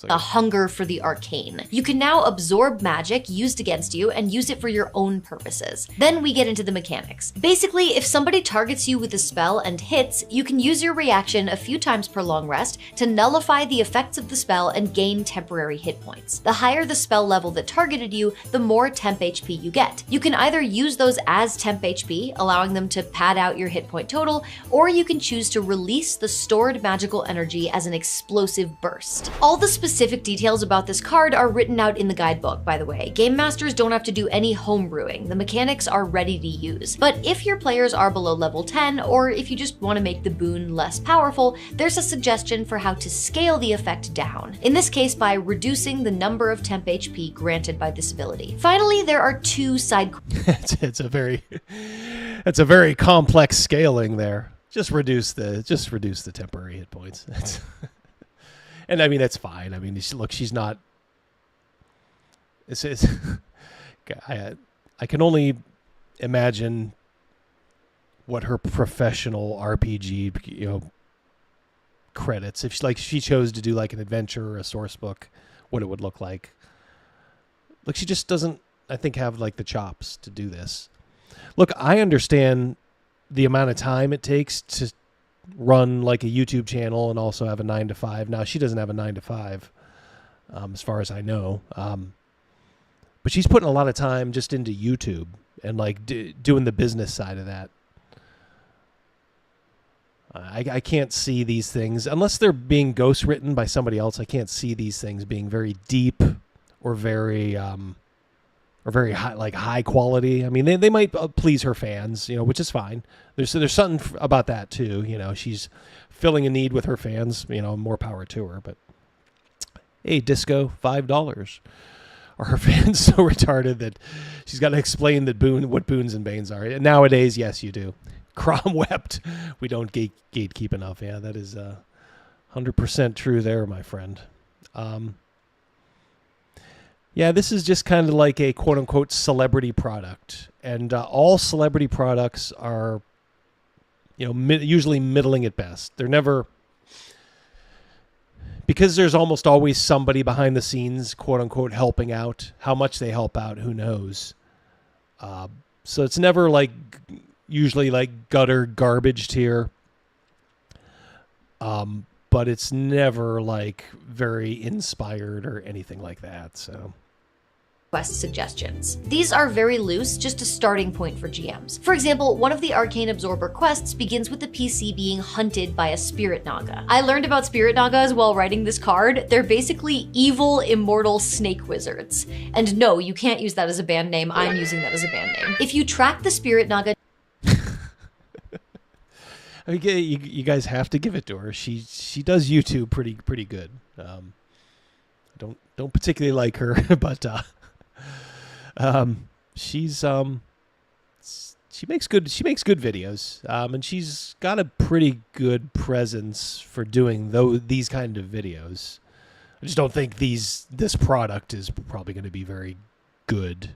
a hunger for the arcane. You can now absorb magic used against you and use it for your own purposes. Then we get into the mechanics. Basically, if somebody targets you with a spell and hits, you can use your reaction a few times per long rest to nullify the effects of the spell and gain temporary hit points. The higher the spell level that targeted you, the more temp HP you get. You can either use those as temp HP, allowing them to pad out your hit point total, or you can choose to release the stored magical energy as an explosive burst. All the specific specific details about this card are written out in the guidebook, by the way. Game masters don't have to do any homebrewing. The mechanics are ready to use. But if your players are below level 10, or if you just want to make the boon less powerful, there's a suggestion for how to scale the effect down. In this case, by reducing the number of temp HP granted by this ability. Finally, there are two side it's a very complex scaling there. Just reduce the temporary hit points. And I mean, that's fine. I mean, look, she's not. I can only imagine what her professional RPG, credits. If she chose to do like an adventure or a source book, what it would look like. Look, she just doesn't, I think, have like the chops to do this. Look, I understand the amount of time it takes to run like a YouTube channel and also have a 9-to-5. Now, she doesn't have a 9-to-5, as far as I know. But she's putting a lot of time just into YouTube and like doing the business side of that. I can't see these things, unless they're being ghost written by somebody else. I can't see these things being very deep or very high, like high quality. I mean, they might please her fans, which is fine. There's something about that too. She's filling a need with her fans. More power to her. But hey, Disco, $5. Are her fans so retarded that she's got to explain what boons and banes are? Nowadays, yes, you do. Crom wept. We don't gatekeep enough. Yeah, that is 100% true there, my friend. Yeah, this is just kind of like a quote-unquote celebrity product. And all celebrity products are, usually middling at best. They're never... Because there's almost always somebody behind the scenes, quote-unquote, helping out. How much they help out, who knows? So it's never like... Usually like gutter garbage tier. But it's never like very inspired or anything like that, so... Quest suggestions. These are very loose, just a starting point for GMs. For example, one of the Arcane Absorber quests begins with the PC being hunted by a Spirit Naga. I learned about Spirit Nagas while writing this card. They're basically evil, immortal snake wizards. And no, you can't use that as a band name. I'm using that as a band name. If you track the Spirit Naga... I mean, you guys have to give it to her. She does YouTube pretty good. Don't particularly like her, but she makes good videos. And she's got a pretty good presence for doing these kind of videos. I just don't think this product is probably going to be very good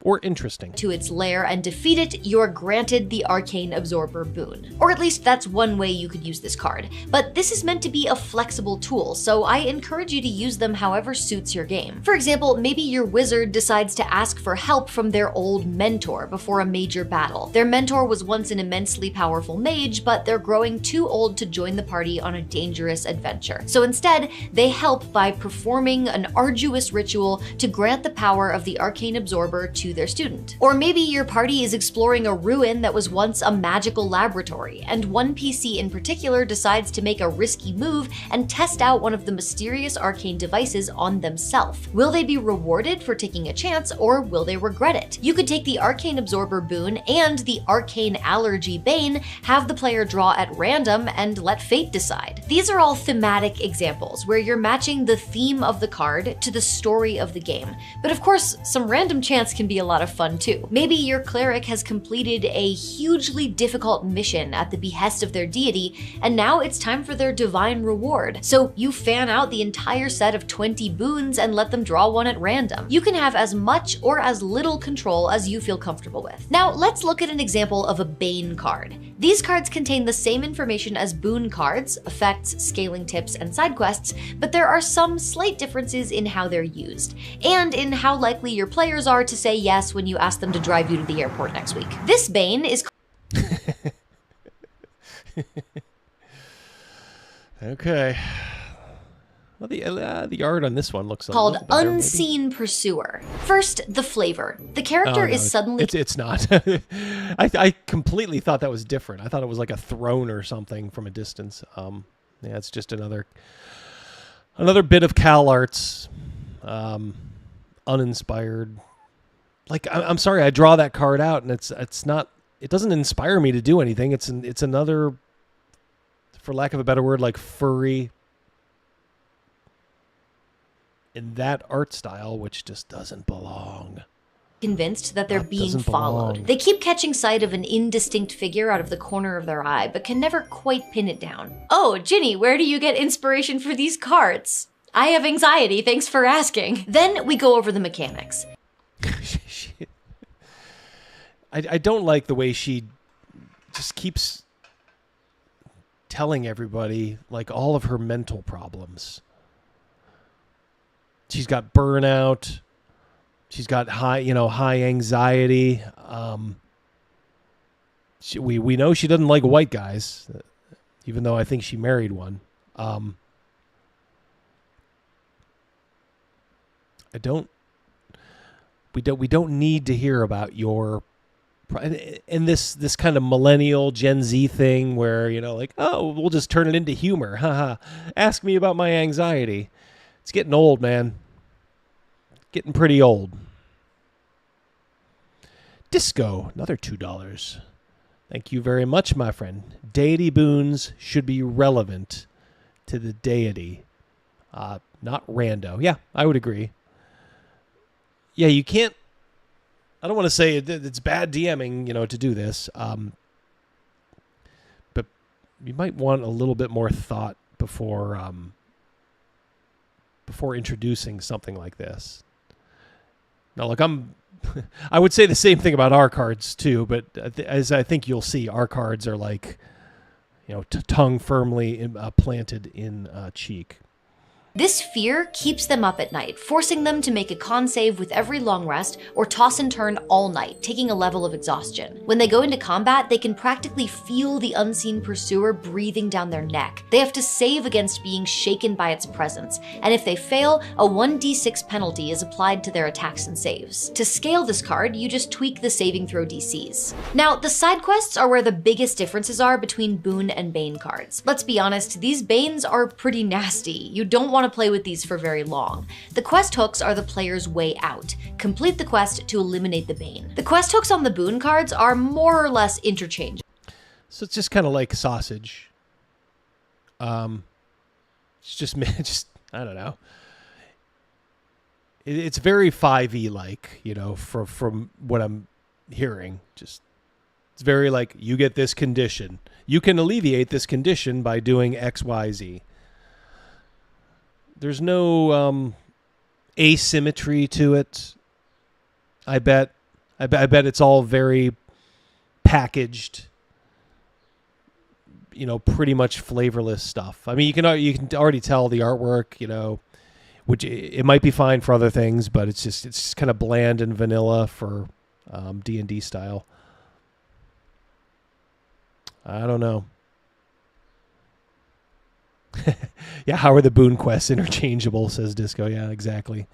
or interesting. To its lair and defeat it, you're granted the Arcane Absorber boon. Or at least that's one way you could use this card. But this is meant to be a flexible tool, so I encourage you to use them however suits your game. For example, maybe your wizard decides to ask for help from their old mentor before a major battle. Their mentor was once an immensely powerful mage, but they're growing too old to join the party on a dangerous adventure. So instead, they help by performing an arduous ritual to grant the power of the Arcane Absorber to their student. Or maybe your party is exploring a ruin that was once a magical laboratory, and one PC in particular decides to make a risky move and test out one of the mysterious arcane devices on themselves. Will they be rewarded for taking a chance, or will they regret it? You could take the Arcane Absorber boon and the Arcane Allergy Bane, have the player draw at random, and let fate decide. These are all thematic examples where you're matching the theme of the card to the story of the game. But of course, some random chance can be a lot of fun too. Maybe your cleric has completed a hugely difficult mission at the behest of their deity, and now it's time for their divine reward. So you fan out the entire set of 20 boons and let them draw one at random. You can have as much or as little control as you feel comfortable with. Now let's look at an example of a Bane card. These cards contain the same information as boon cards, effects, scaling tips, and side quests, but there are some slight differences in how they're used, and in how likely your players are to say yes when you ask them to drive you to the airport next week. This Bane is... Okay. Well, the art on this one looks called a little better, Unseen Pursuer. First, the flavor. The character is suddenly... It's not. I completely thought that was different. I thought it was like a throne or something from a distance. Yeah, it's just another Another bit of Cal Arts, uninspired. Like, I'm sorry, I draw that card out, and it's not. It doesn't inspire me to do anything. It's another, for lack of a better word, like furry. In that art style, which just doesn't belong. Convinced that they're being followed. They keep catching sight of an indistinct figure out of the corner of their eye, but can never quite pin it down. Oh, Ginny, where do you get inspiration for these cards? I have anxiety, thanks for asking. Then we go over the mechanics. I don't like the way she just keeps telling everybody like all of her mental problems. She's got burnout. She's got high anxiety. We know she doesn't like white guys, even though I think she married one. We don't need to hear about your, and this kind of millennial Gen Z thing where like, oh, we'll just turn it into humor. Haha. Ask me about my anxiety. It's getting old, man. Getting pretty old. Disco, another $2. Thank you very much, my friend. Deity boons should be relevant to the deity, not rando. Yeah, I would agree. Yeah, you can't. I don't want to say it's bad DMing, to do this. But you might want a little bit more thought before introducing something like this. Now, look, I would say the same thing about our cards too, but as I think you'll see, our cards are like, tongue firmly planted in cheek. This fear keeps them up at night, forcing them to make a con save with every long rest or toss and turn all night, taking a level of exhaustion. When they go into combat, they can practically feel the unseen pursuer breathing down their neck. They have to save against being shaken by its presence, and if they fail, a 1d6 penalty is applied to their attacks and saves. To scale this card, you just tweak the saving throw DCs. Now, the side quests are where the biggest differences are between Boon and Bane cards. Let's be honest, these Banes are pretty nasty. You don't want to play with these for very long. The quest hooks are the player's way out. Complete the quest to eliminate the Bane. The quest hooks on the Boon cards are more or less interchangeable. So it's just kind of like sausage. It's just I don't know. It's very 5e like, from what I'm hearing. Just it's very like, you get this condition. You can alleviate this condition by doing X, Y, Z. There's no asymmetry to it. I bet it's all very packaged, pretty much flavorless stuff. I mean, you can already tell the artwork, which it might be fine for other things, but it's just kind of bland and vanilla for D&D style. I don't know. Yeah, how are the Boon quests interchangeable, says Disco. Yeah, exactly.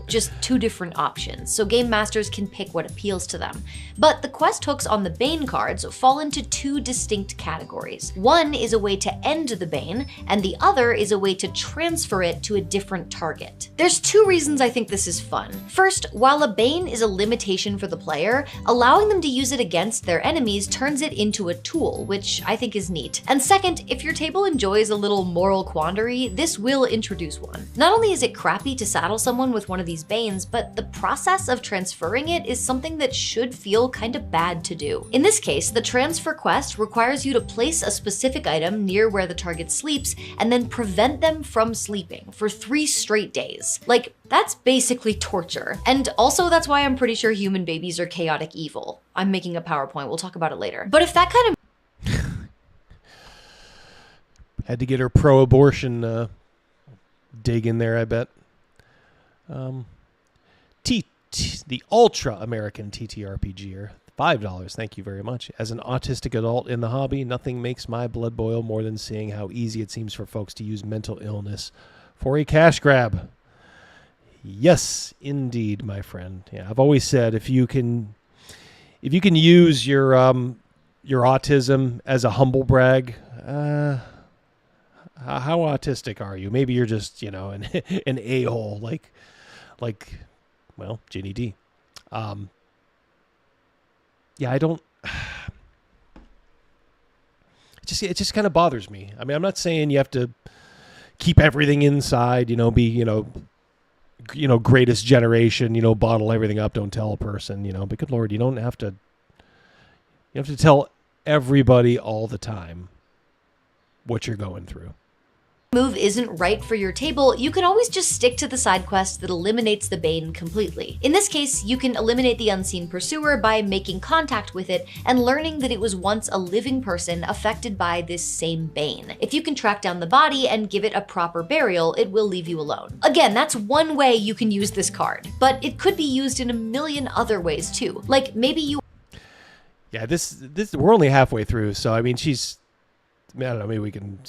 Just two different options, so game masters can pick what appeals to them. But the quest hooks on the Bane cards fall into two distinct categories. One is a way to end the Bane, and the other is a way to transfer it to a different target. There's two reasons I think this is fun. First, while a Bane is a limitation for the player, allowing them to use it against their enemies turns it into a tool, which I think is neat. And second, if your table enjoys a little moral quandary, this will introduce one. Not only is it crappy to saddle someone with one of these Banes, but the process of transferring it is something that should feel kind of bad to do. In this case, the transfer quest requires you to place a specific item near where the target sleeps and then prevent them from sleeping for 3 straight days. Like, that's basically torture. And also that's why I'm pretty sure human babies are chaotic evil. I'm making a PowerPoint, we'll talk about it later. But if that kind of had to get her pro-abortion dig in there, I bet. The Ultra American TTRPGer, $5. Thank you very much. As an autistic adult in the hobby, nothing makes my blood boil more than seeing how easy it seems for folks to use mental illness for a cash grab. Yes, indeed, my friend. Yeah, I've always said if you can use your autism as a humble brag, How autistic are you? Maybe you're just, you know, an a-hole like, well, Ginny D. Yeah, I don't. It just kind of bothers me. I mean, I'm not saying you have to keep everything inside, you know, be, you know, greatest generation, you know, bottle everything up, don't tell a person, you know, but good Lord, you have to tell everybody all the time what you're going through. Move isn't right for your table, you can always just stick to the side quest that eliminates the Bane completely. In this case, you can eliminate the unseen pursuer by making contact with it and learning that it was once a living person affected by this same Bane. If you can track down the body and give it a proper burial, it will leave you alone. Again, that's one way you can use this card, but it could be used in a million other ways too. Like maybe you... Yeah, this we're only halfway through, so I mean, I don't know, maybe we can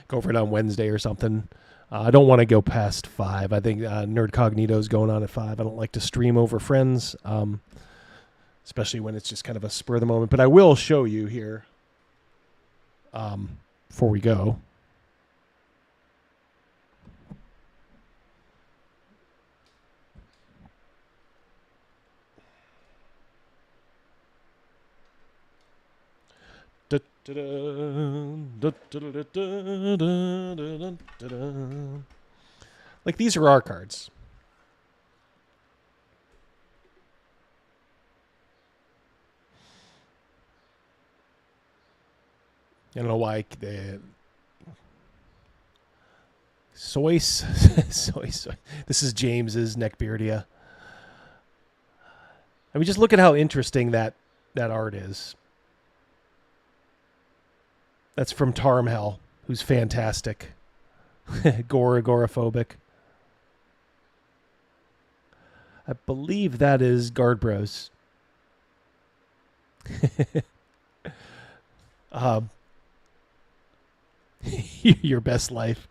go for it on Wednesday or something. I don't want to go past 5. I think Nerdcognito's going on at 5. I don't like to stream over friends, especially when it's just kind of a spur of the moment. But I will show you here before we go. Like, these are our cards. I don't know why the soy. This is James's Neckbeardia. I mean, just look at how interesting that art is. That's from Tarmhell, who's fantastic. Agoraphobic. I believe that is Guard Bros. Your best life.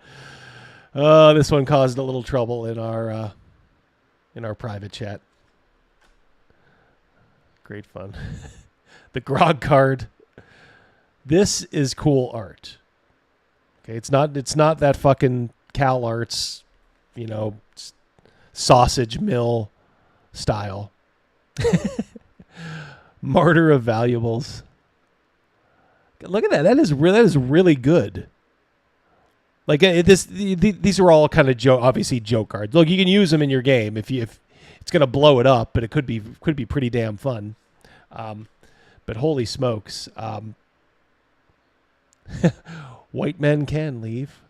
This one caused a little trouble in our private chat. Great fun. The Grog card. This is cool art. Okay, it's not that fucking Cal Arts, you know, sausage mill style. Martyr of Valuables. Look at that. That is really good. Like these are all kind of obviously joke cards. Look, you can use them in your game if it's gonna blow it up, but it could be pretty damn fun. But holy smokes. White men can leave.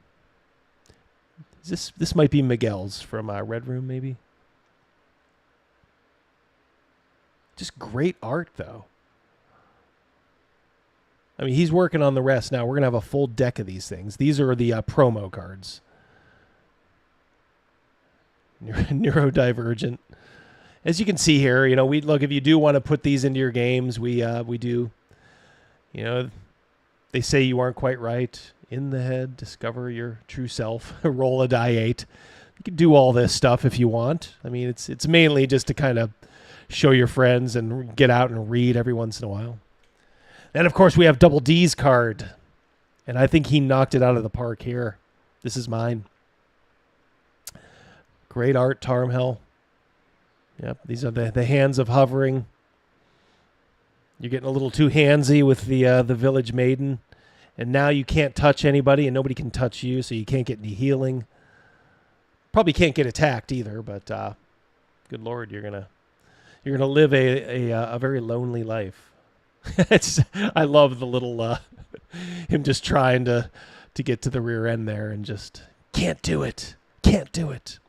This might be Miguel's from Red Room, maybe. Just great art, though. I mean, he's working on the rest now. We're gonna have a full deck of these things. These are the promo cards. Neurodivergent. As you can see here, you know, if you do want to put these into your games, we do. You know. They say you aren't quite right. In the head, discover your true self. Roll a die 8. You can do all this stuff if you want. I mean, it's mainly just to kind of show your friends and get out and read every once in a while. Then, of course, we have Double D's card. And I think he knocked it out of the park here. This is mine. Great art, Tarmhell. Yep, these are the hands of hovering. You're getting a little too handsy with the Village Maiden. And now you can't touch anybody and nobody can touch you, so you can't get any healing. Probably can't get attacked either, but good Lord, you're gonna live a very lonely life. I love the little him just trying to get to the rear end there and just can't do it. Can't do it.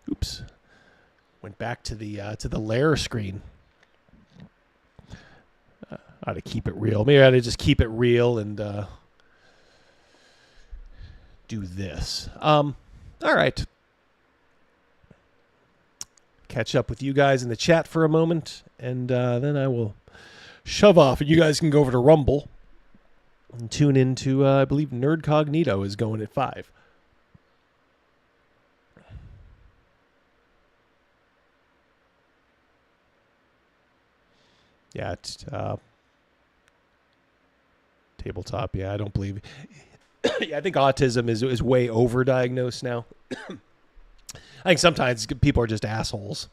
Oops. Went back to the layer screen. I ought to keep it real. Maybe I ought to just keep it real and do this. All right. Catch up with you guys in the chat for a moment, and then I will shove off. And you guys can go over to Rumble and tune into, I believe, Nerdcognito is going at 5. Yeah, tabletop. Yeah, I don't believe. Yeah, I think autism is way overdiagnosed now. I think sometimes people are just assholes,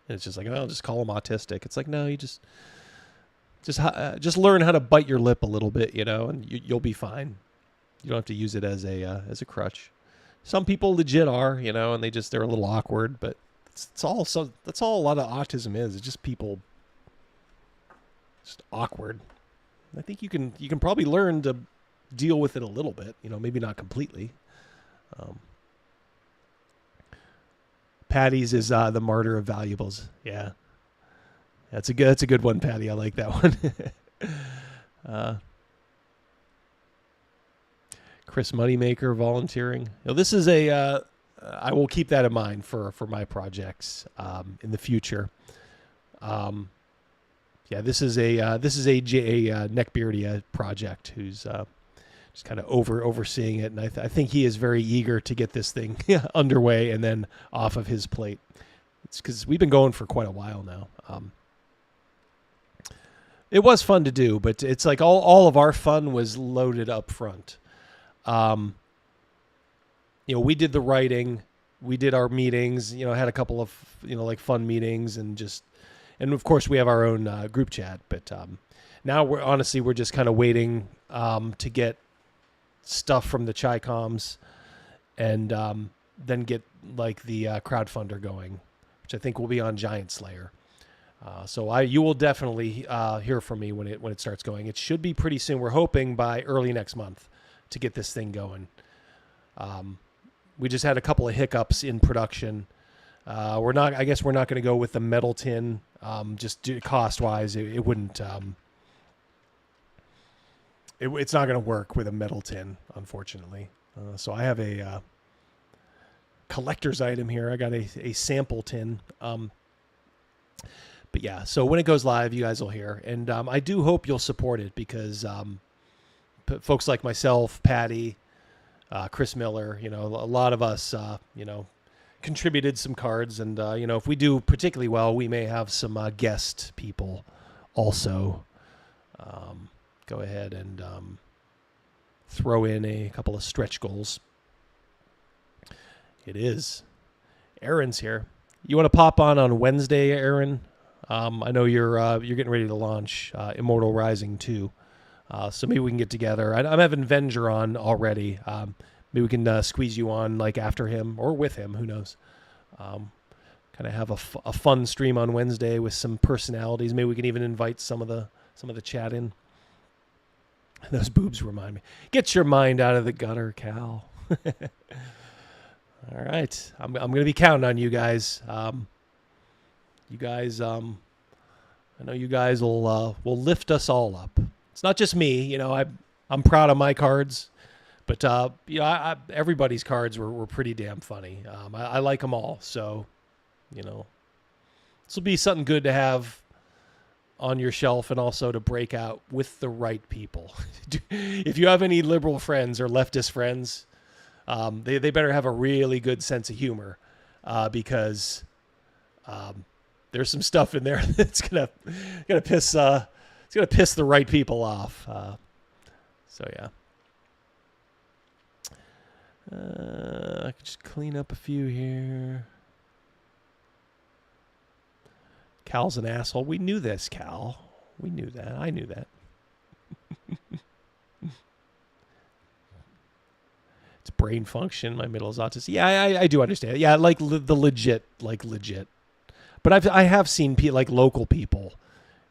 and it's just like, oh, just call them autistic. It's like, no, you just learn how to bite your lip a little bit, and you'll be fine. You don't have to use it as a crutch. Some people legit are, and they're a little awkward, but that's all a lot of autism is. It's just people just awkward. I think you can probably learn to deal with it a little bit, maybe not completely. Patty's is the martyr of valuables. Yeah. That's a good one, Patty. I like that one. Chris Moneymaker volunteering. This is I will keep that in mind for my projects in the future. This is a Neckbeardia project who's just kind of overseeing it, and I think he is very eager to get this thing underway and then off of his plate. It's because we've been going for quite a while now. It was fun to do, but it's like all of our fun was loaded up front. We did the writing, we did our meetings, had a couple of, like fun meetings and of course we have our own group chat, but now we're just kind of waiting to get stuff from the Chi-Coms and then get like the crowdfunder going, which I think will be on Giant Slayer. So you will definitely hear from me when it starts going. It should be pretty soon. We're hoping by early next month to get this thing going. We just had a couple of hiccups in production. I guess we're not going to go with the metal tin. Just cost wise, it wouldn't. It's not going to work with a metal tin, unfortunately. So I have a collector's item here. I got a sample tin. But yeah, so when it goes live, you guys will hear. And I do hope you'll support it because folks like myself, Patty, Chris Miller, a lot of us, contributed some cards. And, if we do particularly well, we may have some guest people also. Go ahead and throw in a couple of stretch goals. It is. Aaron's here. You want to pop on Wednesday, Aaron? I know you're getting ready to launch Immortal Rising 2. So maybe we can get together. I'm having Venger on already. Maybe we can squeeze you on like after him or with him. Who knows? Kind of have a fun stream on Wednesday with some personalities. Maybe we can even invite some of the chat in. Those boobs remind me. Get your mind out of the gutter, Cal. All right, I'm going to be counting on you guys. I know you guys will lift us all up. It's not just me, I'm proud of my cards, but everybody's cards were pretty damn funny. I like them all, so this will be something good to have on your shelf and also to break out with the right people. If you have any liberal friends or leftist friends, they better have a really good sense of humor, because there's some stuff in there that's gonna piss the right people off. So yeah. I could just clean up a few here. Cal's an asshole. We knew this, Cal. We knew that. I knew that. It's brain function. My middle is autistic. Yeah, I do understand. Yeah, like the legit. But I have seen like local people,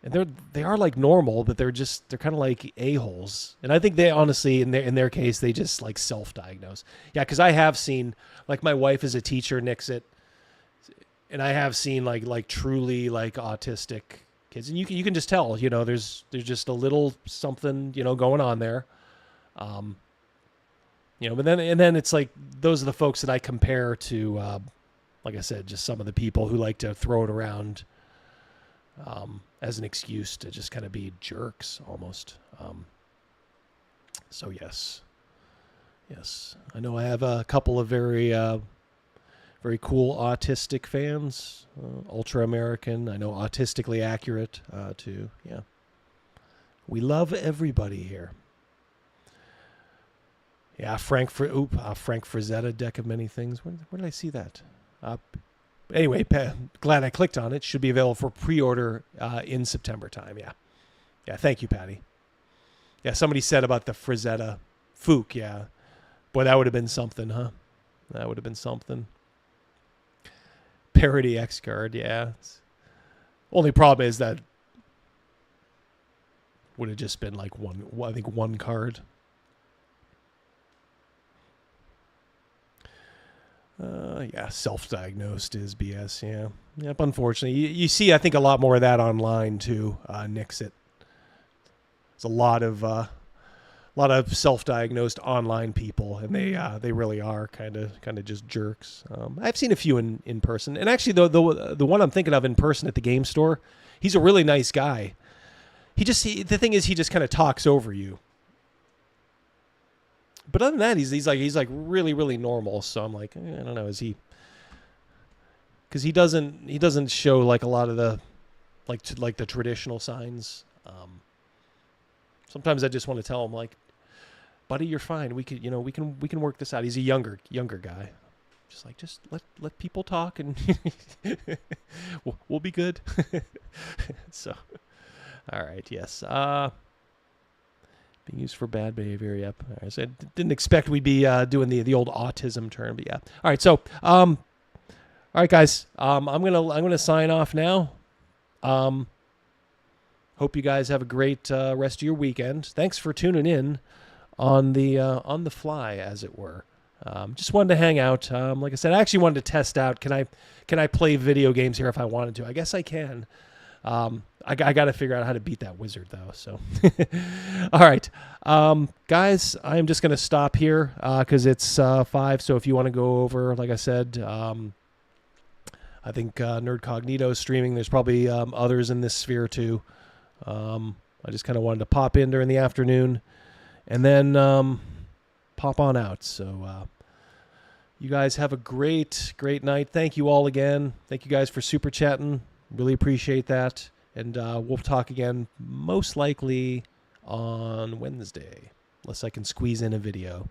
and they are like normal, but they're kind of like a-holes. And I think they honestly, in their case, they just like self-diagnose. Yeah, because I have seen, like, my wife is a teacher, Nixit, and I have seen like truly like autistic kids, and you can just tell, there's just a little something going on there. But then it's like those are the folks that I compare to, like I said, just some of the people who like to throw it around as an excuse to just kind of be jerks almost. So yes, I know I have a couple of very very cool autistic fans. Ultra American. I know autistically accurate too. Yeah. We love everybody here. Yeah, Frank Frazetta, Deck of Many Things. Where did I see that? Anyway, glad I clicked on it. Should be available for pre-order in September time. Yeah. Yeah, thank you, Patty. Yeah, somebody said about the Frazetta Fook. Yeah. Boy, that would have been something, huh? That would have been something. Parody X-Card, yeah. Only problem is that would have just been like one card. Yeah, self-diagnosed is BS, yeah. Yep, unfortunately. You see, I think, a lot more of that online, too, Nixit. There's a lot of self-diagnosed online people, and they really are kind of just jerks. I've seen a few in person. And actually, the one I'm thinking of in person at the game store, he's a really nice guy. The thing is, he just kind of talks over you. But other than that, he's like really, really normal. So I'm like, I don't know, is he? Because he doesn't show like a lot of the like the traditional signs. Sometimes I just want to tell him like, buddy, you're fine. We can work this out. He's a younger guy. Just let people talk and we'll be good. So, all right, yes. Being used for bad behavior, yep. Right, so I didn't expect we'd be doing the old autism term, but yeah. All right, so all right, guys. I'm gonna sign off now. Hope you guys have a great rest of your weekend. Thanks for tuning in on the fly, as it were. Just wanted to hang out. Like I said, I actually wanted to test out. Can I play video games here if I wanted to? I guess I can. I got to figure out how to beat that wizard, though. So, all right, guys, I'm just going to stop here because it's 5. So if you want to go over, like I said, I think Nerd Cognito is streaming. There's probably others in this sphere, too. I just kind of wanted to pop in during the afternoon and then pop on out. So you guys have a great night. Thank you all again. Thank you guys for super chatting. Really appreciate that. And we'll talk again most likely on Wednesday, unless I can squeeze in a video.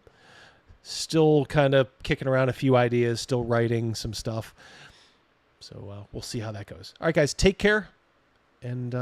Still kind of kicking around a few ideas, still writing some stuff. So we'll see how that goes. All right, guys, take care. And